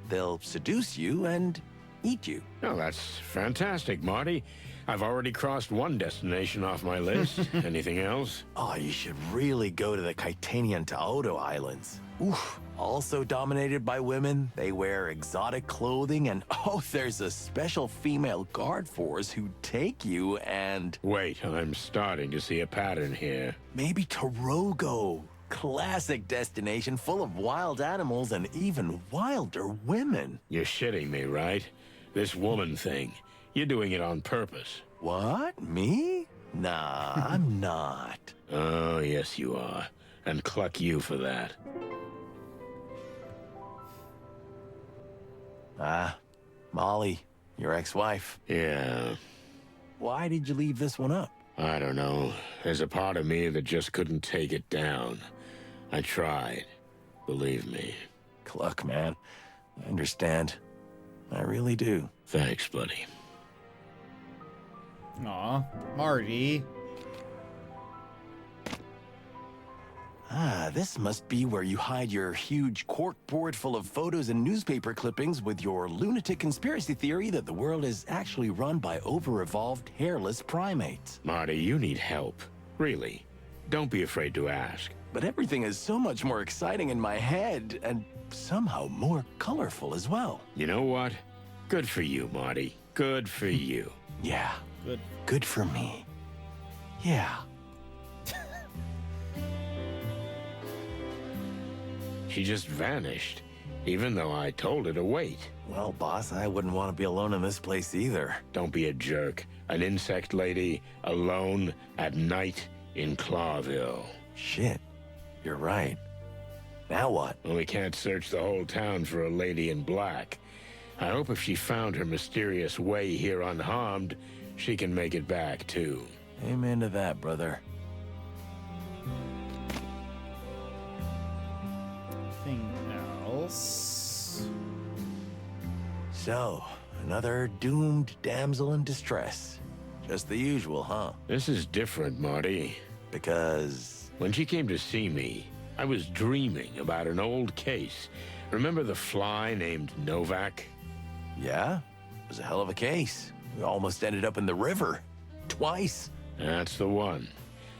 They'll seduce you and eat you. Oh, that's fantastic, Marty. I've already crossed one destination off my list. Anything else? Oh, you should really go to the Kaitanian Taoto Islands. Oof. Also dominated by women, they wear exotic clothing, and oh, there's a special female guard force who take you and... Wait, I'm starting to see a pattern here. Maybe Torogo. Classic destination full of wild animals and even wilder women. You're shitting me, right? This woman thing. You're doing it on purpose. What? Me? Nah, I'm not. Oh, yes, you are. And cluck you for that. Molly, your ex-wife. Yeah. Why did you leave this one up? I don't know. There's a part of me that just couldn't take it down. I tried. Believe me. Cluck, man. I understand. I really do. Thanks, buddy. Aw, Marty. This must be where you hide your huge corkboard full of photos and newspaper clippings with your lunatic conspiracy theory that the world is actually run by over-evolved, hairless primates. Marty, you need help. Really. Don't be afraid to ask. But everything is so much more exciting in my head, and somehow more colorful as well. You know what? Good for you, Marty. Good for you. Yeah. Good. Good for me. Yeah. She just vanished, even though I told her to wait. Well, boss, I wouldn't want to be alone in this place either. Don't be a jerk. An insect lady, alone, at night, in Clawville. Shit. You're right. Now what? Well, we can't search the whole town for a lady in black. I hope if she found her mysterious way here unharmed, she can make it back, too. Amen to that, brother. anything else? So, another doomed damsel in distress. Just the usual, huh? This is different, Marty. Because... When she came to see me, I was dreaming about an old case. Remember the fly named Novak? Yeah, it was a hell of a case. We almost ended up in the river. Twice. That's the one.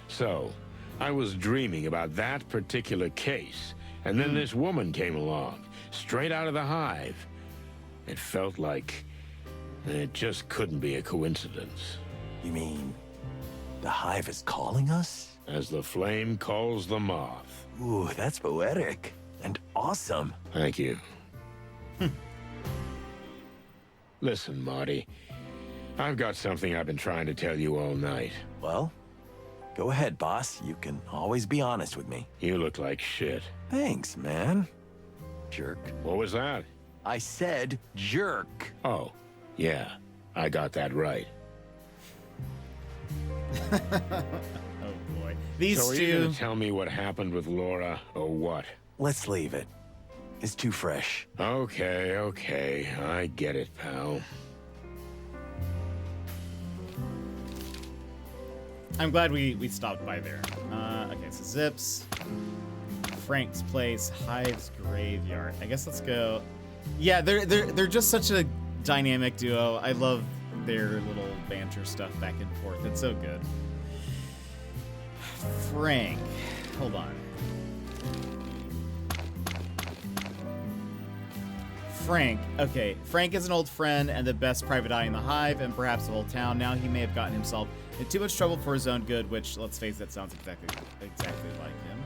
So, I was dreaming about that particular case, and then this woman came along, straight out of the Hive. It felt like it just couldn't be a coincidence. You mean the Hive is calling us? As the flame calls the moth. Ooh, that's poetic. And awesome. Thank you. Listen, Marty. I've got something I've been trying to tell you all night. Well, go ahead, boss. You can always be honest with me. You look like shit. Thanks, man. Jerk. What was that? I said jerk. Oh, yeah. I got that right. Oh boy. These So are you two. gonna tell me what happened with Laura, or what? Let's leave it. It's too fresh. Okay. I get it, pal. I'm glad we stopped by there. Okay, so Zips, Frank's place, Hive's graveyard. I guess let's go. Yeah, they're just such a dynamic duo. I love their little banter stuff back and forth. It's so good. Frank, hold on. Frank. Okay, Frank is an old friend and the best private eye in the Hive and perhaps the whole town. Now he may have gotten himself in too much trouble for his own good, which, let's face it, sounds exactly like him.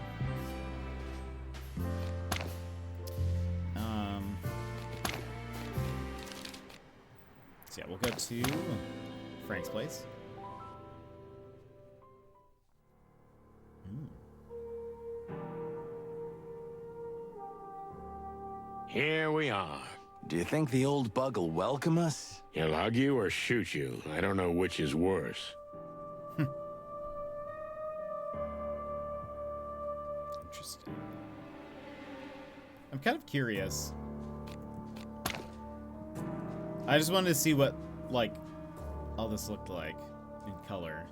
So yeah, we'll go to Frank's place. Here we are. Do you think the old bug will welcome us? He'll hug you or shoot you. I don't know which is worse. Interesting. I'm kind of curious. I just wanted to see what, like, all this looked like in color.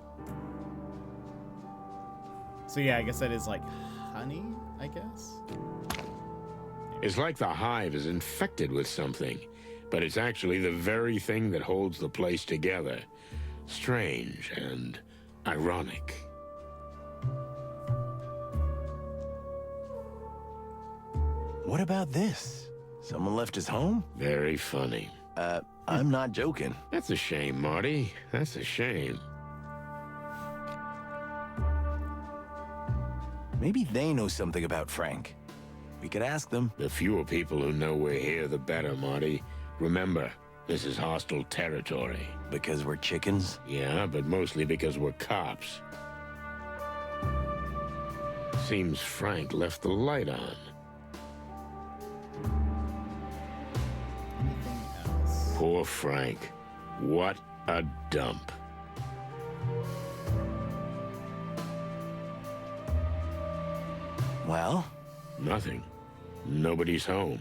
So yeah, I guess that is like honey, I guess? It's like the Hive is infected with something, but it's actually the very thing that holds the place together. Strange and ironic. What about this? Someone left his home? Very funny. I'm not joking. That's a shame, Marty. That's a shame. Maybe they know something about Frank. We could ask them. The fewer people who know we're here, the better, Marty. Remember, this is hostile territory. Because we're chickens? Yeah, but mostly because we're cops. Seems Frank left the light on. Anything else? Poor Frank. What a dump. Well? Nothing. Nobody's home.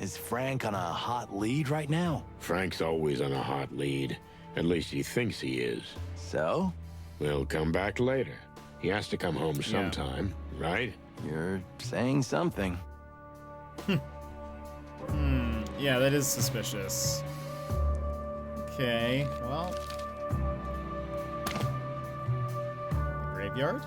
Is Frank on a hot lead right now? Frank's always on a hot lead. At least he thinks he is. So? We'll come back later. He has to come home sometime, right? You're saying something. Yeah, that is suspicious. Okay, well. The graveyard?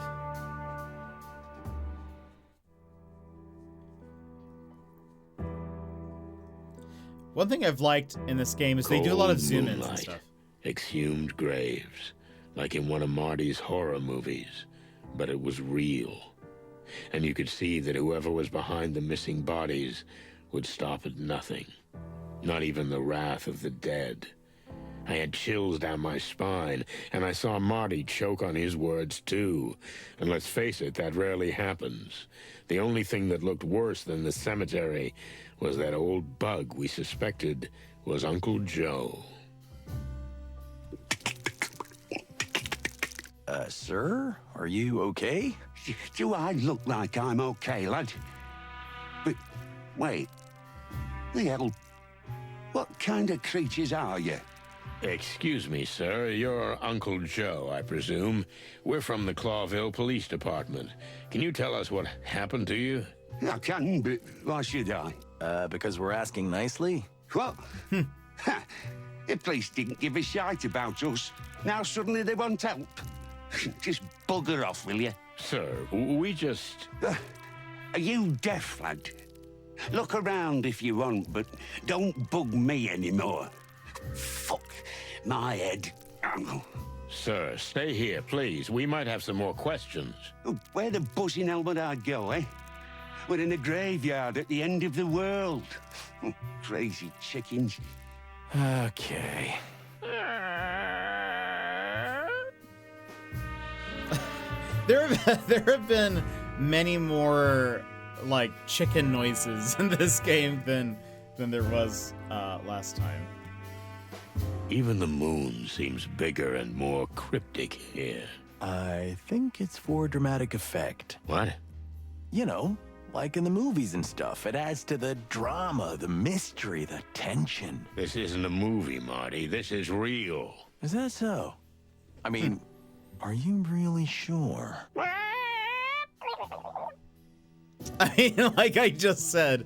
One thing I've liked in this game is they do a lot of Cold zoom-ins and moonlight, stuff. exhumed graves, like in one of Marty's horror movies, but it was real. And you could see that whoever was behind the missing bodies would stop at nothing, not even the wrath of the dead. I had chills down my spine, and I saw Marty choke on his words too. And let's face it, that rarely happens. The only thing that looked worse than the cemetery was that old bug we suspected was Uncle Joe. Sir? Are you okay? Do I look like I'm okay, lad? But wait, the hell? What kind of creatures are you? Excuse me, sir. You're Uncle Joe, I presume. We're from the Clawville Police Department. Can you tell us what happened to you? I can, but why should I? Because we're asking nicely? What? Ha! The police didn't give a shite about us. Now suddenly they want help. Just bugger off, will you? Sir, we just... Are you deaf, lad? Look around if you want, but don't bug me anymore. Fuck my head. Sir, stay here, please. We might have some more questions. Where the buzzing hell would I go, eh? We're in a graveyard at the end of the world. Crazy chickens. Okay. There have been many more like chicken noises in this game than there was last time. Even the moon seems bigger and more cryptic here. I think it's for dramatic effect. What? You know, like in the movies and stuff. It adds to the drama, the mystery, the tension. This isn't a movie, Marty. This is real. Is that so? I mean, are you really sure? I mean, like I just said,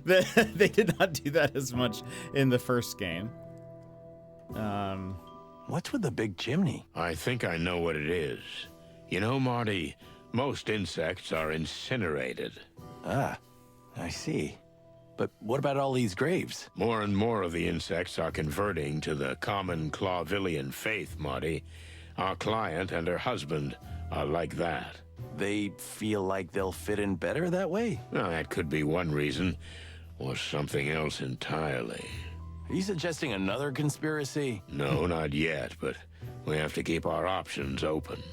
they did not do that as much in the first game. What's with the big chimney? I think I know what it is. You know, Marty, most insects are incinerated. Ah, I see. But what about all these graves? More and more of the insects are converting to the common Clawvillian faith, Marty. Our client and her husband are like that. They feel like they'll fit in better that way? Well, that could be one reason, or something else entirely. Are you suggesting another conspiracy? No, not yet, but we have to keep our options open.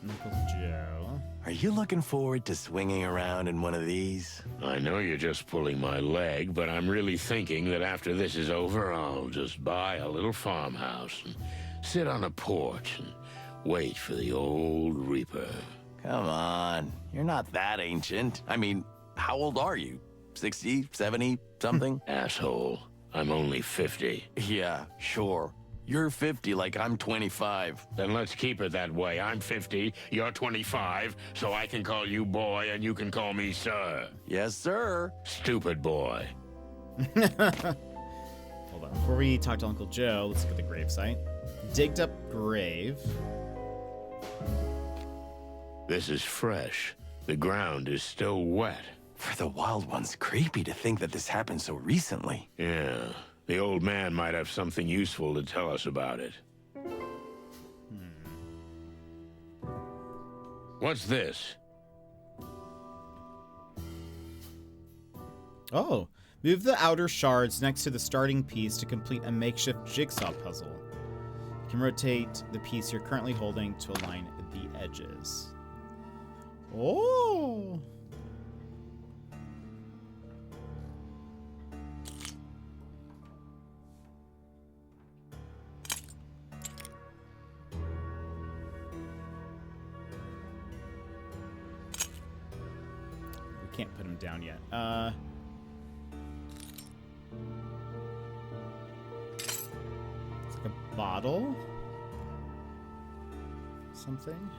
Uncle Joe. Are you looking forward to swinging around in one of these? I know you're just pulling my leg, but I'm really thinking that after this is over, I'll just buy a little farmhouse and sit on a porch and wait for the old Reaper. Come on, you're not that ancient. I mean, how old are you? 60, 70, something? Asshole, I'm only 50. Yeah, sure. You're 50 like I'm 25. Then let's keep it that way. I'm 50, you're 25, so I can call you boy and you can call me sir. Yes, sir. Stupid boy. Hold on. Before we talk to Uncle Joe, let's look at the gravesite. Digged up grave. This is fresh. The ground is still wet. For the wild ones, creepy to think that this happened so recently. Yeah, the old man might have something useful to tell us about it. What's this? Oh, move the outer shards next to the starting piece to complete a makeshift jigsaw puzzle. You can rotate the piece you're currently holding to align the edges. Oh! We can't put him down yet. It's like a bottle? Something?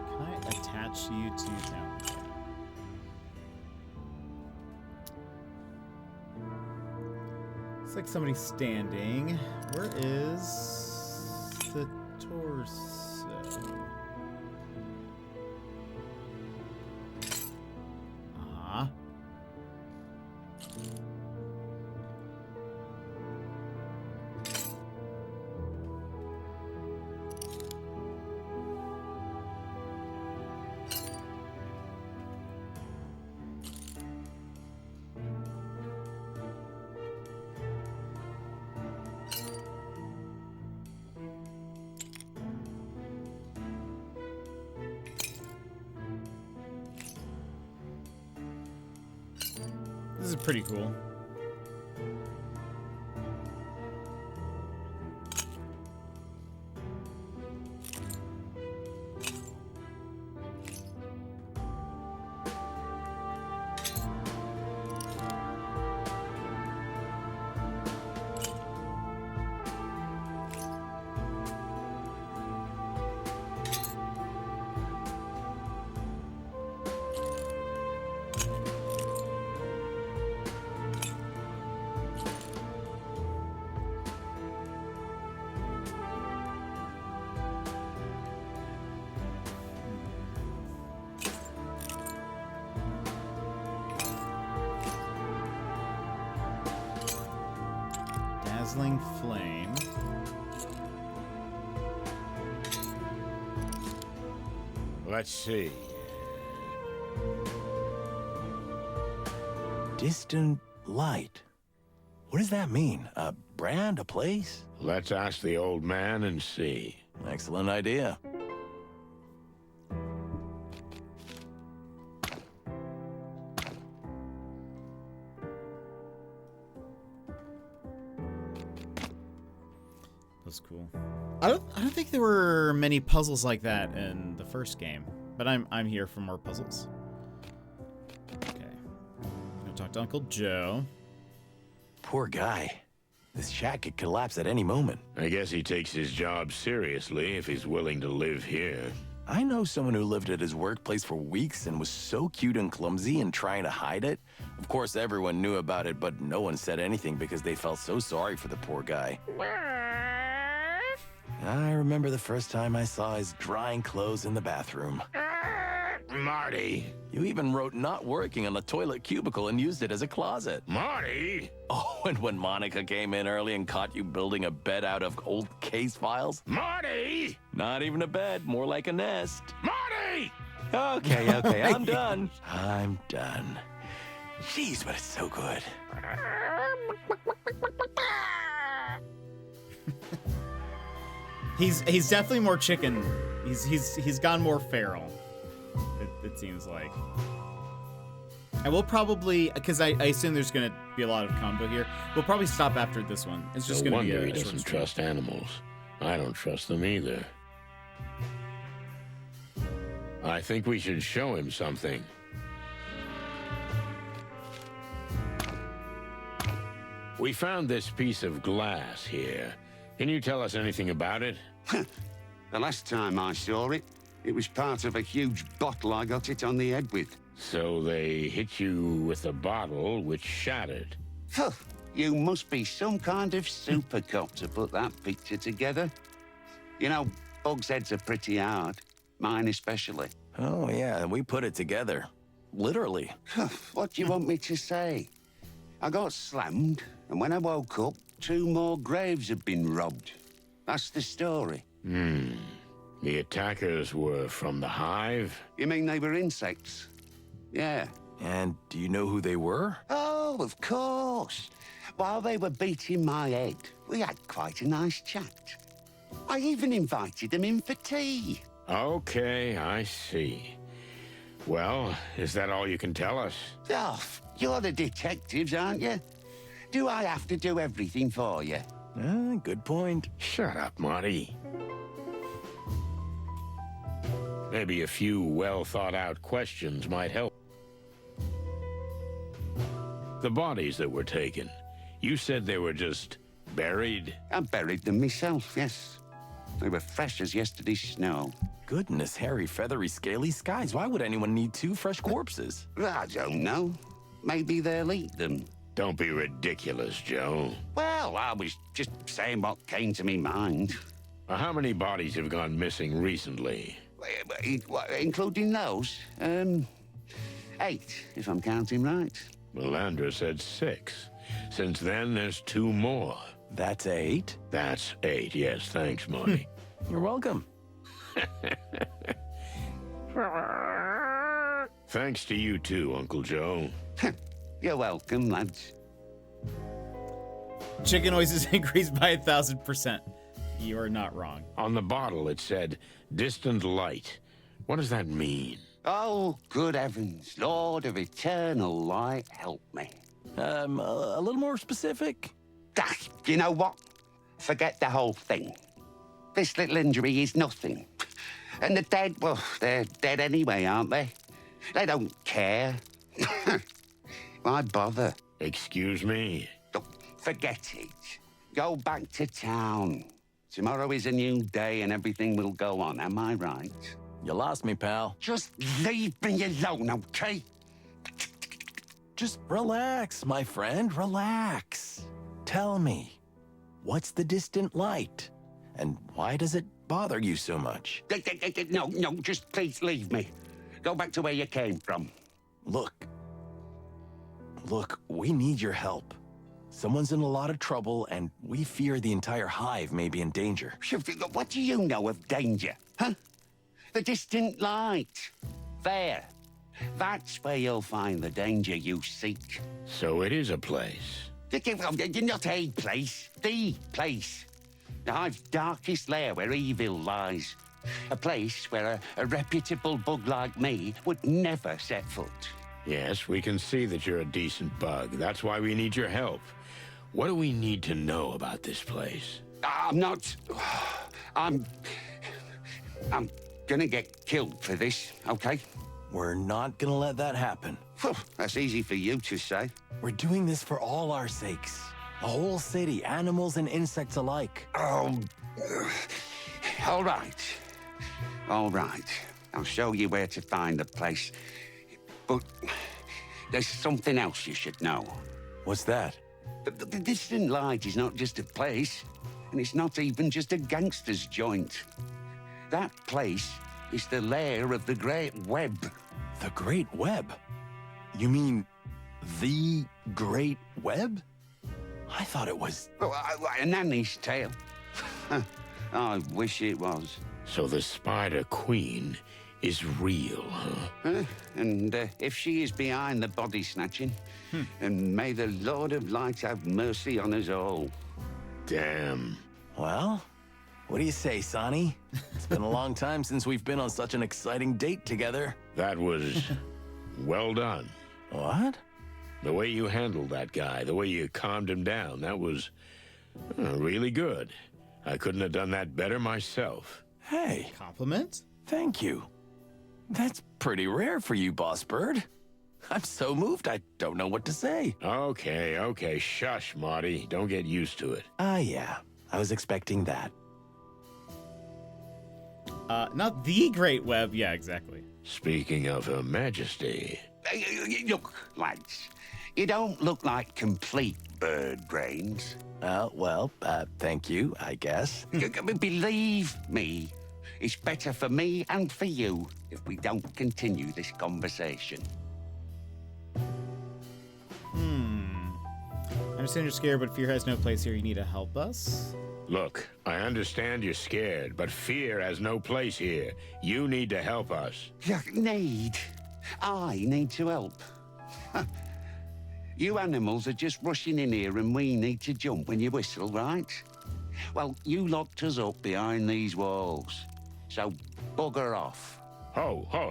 Can I attach you to... No. Okay. Looks like somebody's standing. Where is the torso? Ah. This is pretty cool. Dazzling flame. Let's see. Distant light. What does that mean? A brand, a place? Let's ask the old man and see. Excellent idea. That's cool. I don't think there were many puzzles like that in the first game, but I'm here for more puzzles. Okay. I'm gonna talk to Uncle Joe. Poor guy. This shack could collapse at any moment. I guess he takes his job seriously if he's willing to live here. I know someone who lived at his workplace for weeks and was so cute and clumsy and trying to hide it. Of course, everyone knew about it, but no one said anything because they felt so sorry for the poor guy. I remember the first time I saw his drying clothes in the bathroom. Marty! You even wrote not working on the toilet cubicle and used it as a closet. Marty! Oh, and when Monica came in early and caught you building a bed out of old case files? Marty! Not even a bed, more like a nest. Marty! Okay, I'm done. I'm done. Jeez, but it's so good. He's definitely more chicken. He's gone more feral. It seems like. And we'll probably, because I assume there's gonna be a lot of combo here. We'll probably stop after this one. It's just No gonna be wonder a he short doesn't stream. trust animals. I don't trust them either. I think we should show him something. We found this piece of glass here. Can you tell us anything about it? The last time I saw it, it was part of a huge bottle I got it on the head with. So they hit you with a bottle which shattered. Phew, you must be some kind of super cop to put that picture together. You know, bugs' heads are pretty hard. Mine especially. Oh, yeah, we put it together. Literally. What do you want me to say? I got slammed, and when I woke up, 2 more graves had been robbed. That's the story. The attackers were from the Hive? You mean they were insects? Yeah. And do you know who they were? Oh, of course. While they were beating my head, we had quite a nice chat. I even invited them in for tea. Okay, I see. Well, is that all you can tell us? Oh, you're the detectives, aren't you? Do I have to do everything for you? Good point. Shut up, Marty. Maybe a few well-thought-out questions might help. The bodies that were taken, you said they were just buried? I buried them myself, yes. They were fresh as yesterday's snow. Goodness, hairy, feathery, scaly skies. Why would anyone need 2 fresh corpses? I don't know. Maybe they'll eat them. Don't be ridiculous, Joe. Well, I was just saying what came to me mind. How many bodies have gone missing recently? Including those? 8, if I'm counting right. Melandra said 6. Since then, there's 2 more. That's 8? That's 8, yes. Thanks, Marty. You're welcome. Thanks to you too, Uncle Joe. You're welcome, lads. Chicken noises increased by 1,000%. You are not wrong. On the bottle, it said, distant light. What does that mean? Oh, good heavens, Lord of eternal light, help me. A little more specific? Ah, you know what? Forget the whole thing. This little injury is nothing. And the dead, well, they're dead anyway, aren't they? They don't care. Why bother? Excuse me? Oh, forget it. Go back to town. Tomorrow is a new day and everything will go on, am I right? You lost me, pal. Just leave me alone, okay? Just relax, my friend, relax. Tell me, what's the distant light? And why does it bother you so much? No, just please leave me. Go back to where you came from. Look, we need your help. Someone's in a lot of trouble, and we fear the entire hive may be in danger. What do you know of danger, huh? The distant light. There. That's where you'll find the danger you seek. So it is a place. Not a place, the place. The hive's darkest lair where evil lies. A place where a reputable bug like me would never set foot. Yes, we can see that you're a decent bug. That's why we need your help. What do we need to know about this place? I'm gonna get killed for this, okay? We're not gonna let that happen. That's easy for you to say. We're doing this for all our sakes. The whole city, animals and insects alike. Oh, all right. All right. I'll show you where to find the place. But there's something else you should know. What's that? The distant light is not just a place, and it's not even just a gangster's joint. That place is the lair of the Great Web. The Great Web? You mean the Great Web? I thought it was... A nanny's tale. I wish it was. So the Spider Queen is real, huh? And if she is behind the body snatching, and may the Lord of Light have mercy on us all. Damn. Well, what do you say, Sonny? It's been a long time since we've been on such an exciting date together. That was well done. What? The way you handled that guy, the way you calmed him down, that was really good. I couldn't have done that better myself. Hey, Compliment? thank you. That's pretty rare for you, Boss Bird. I'm so moved, I don't know what to say. Okay, shush, Marty. Don't get used to it. Yeah, I was expecting that. Not the Great Web. Yeah, exactly. Speaking of Her Majesty... Look, lads, you don't look like complete bird brains. Thank you, I guess. Believe me, it's better for me and for you if we don't continue this conversation. I understand you're scared, but fear has no place here. You need to help us. Look, I understand you're scared, but fear has no place here. You need to help us. I need to help. You animals are just rushing in here and we need to jump when you whistle, right? Well, you locked us up behind these walls, so bugger off.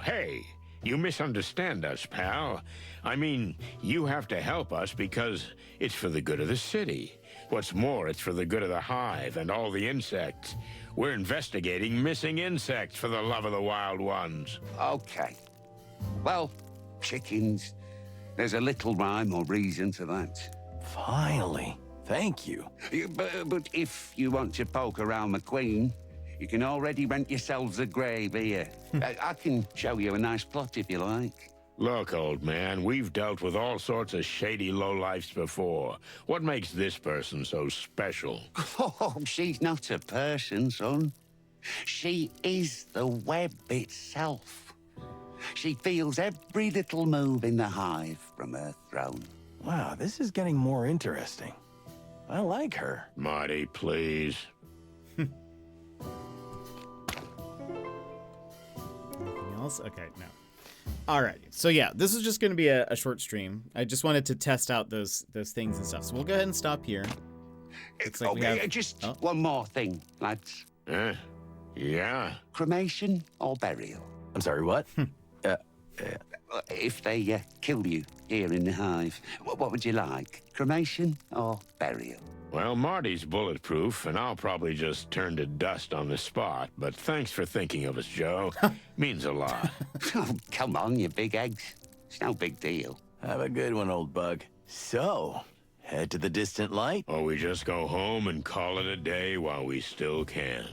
Hey! You misunderstand us, pal. I mean, you have to help us because it's for the good of the city. What's more, it's for the good of the hive and all the insects. We're investigating missing insects for the love of the wild ones. Okay. Well, chickens. There's a little rhyme or reason to that. Finally. Thank you. But if you want to poke around the Queen, you can already rent yourselves a grave here. I can show you a nice plot if you like. Look, old man, we've dealt with all sorts of shady lowlifes before. What makes this person so special? Oh, she's not a person, son. She is the web itself. She feels every little move in the hive from her throne. Wow, this is getting more interesting. I like her. Marty, please. Anything else? Okay, no. Alright, so yeah, this is just going to be a short stream. I just wanted to test out those things and stuff. So we'll go ahead and stop here. Looks like we have... Just one more thing, lads. Yeah? Cremation or burial? I'm sorry, what? If they kill you here in the Hive, what would you like? Cremation or burial? Well, Marty's bulletproof, and I'll probably just turn to dust on the spot, but thanks for thinking of us, Joe. Means a lot. Oh, come on, you big eggs. It's no big deal. Have a good one, old bug. So, head to the distant light? Or we just go home and call it a day while we still can.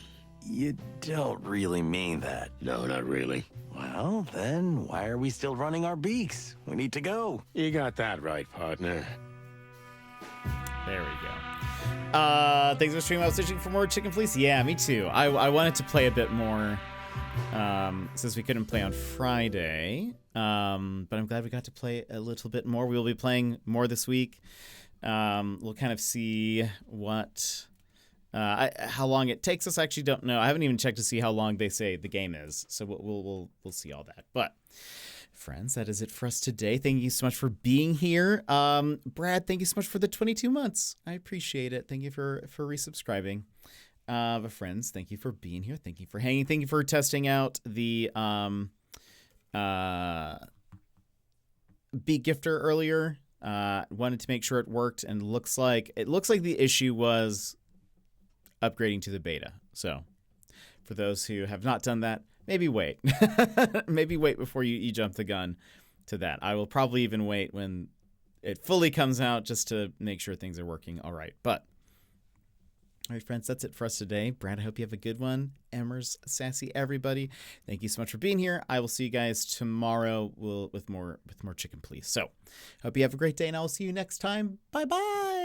You don't really mean that. No, not really. Well, then why are we still running our beaks? We need to go. You got that right, partner. There we go. Thanks for streaming. I was searching for more Chicken Fleece. Yeah, me too. I wanted to play a bit more since we couldn't play on Friday. But I'm glad we got to play a little bit more. We'll be playing more this week. We'll kind of see what how long it takes us. I actually don't know. I haven't even checked to see how long they say the game is. So we'll see all that. But friends, that is it for us today. Thank you so much for being here. Brad, thank you so much for the 22 months. I appreciate it. Thank you for resubscribing. But friends, thank you for being here. Thank you for hanging. Thank you for testing out the Beat Gifter earlier. Wanted to make sure it worked, and looks like the issue was upgrading to the beta. So for those who have not done that, maybe wait. Maybe wait before you jump the gun to that. I will probably even wait when it fully comes out just to make sure things are working all right. But all right, friends, that's it for us today. Brad, I hope you have a good one. Emmers, Sassy, everybody, thank you so much for being here. I will see you guys tomorrow with more Chicken Please. So hope you have a great day, and I will see you next time. Bye-bye.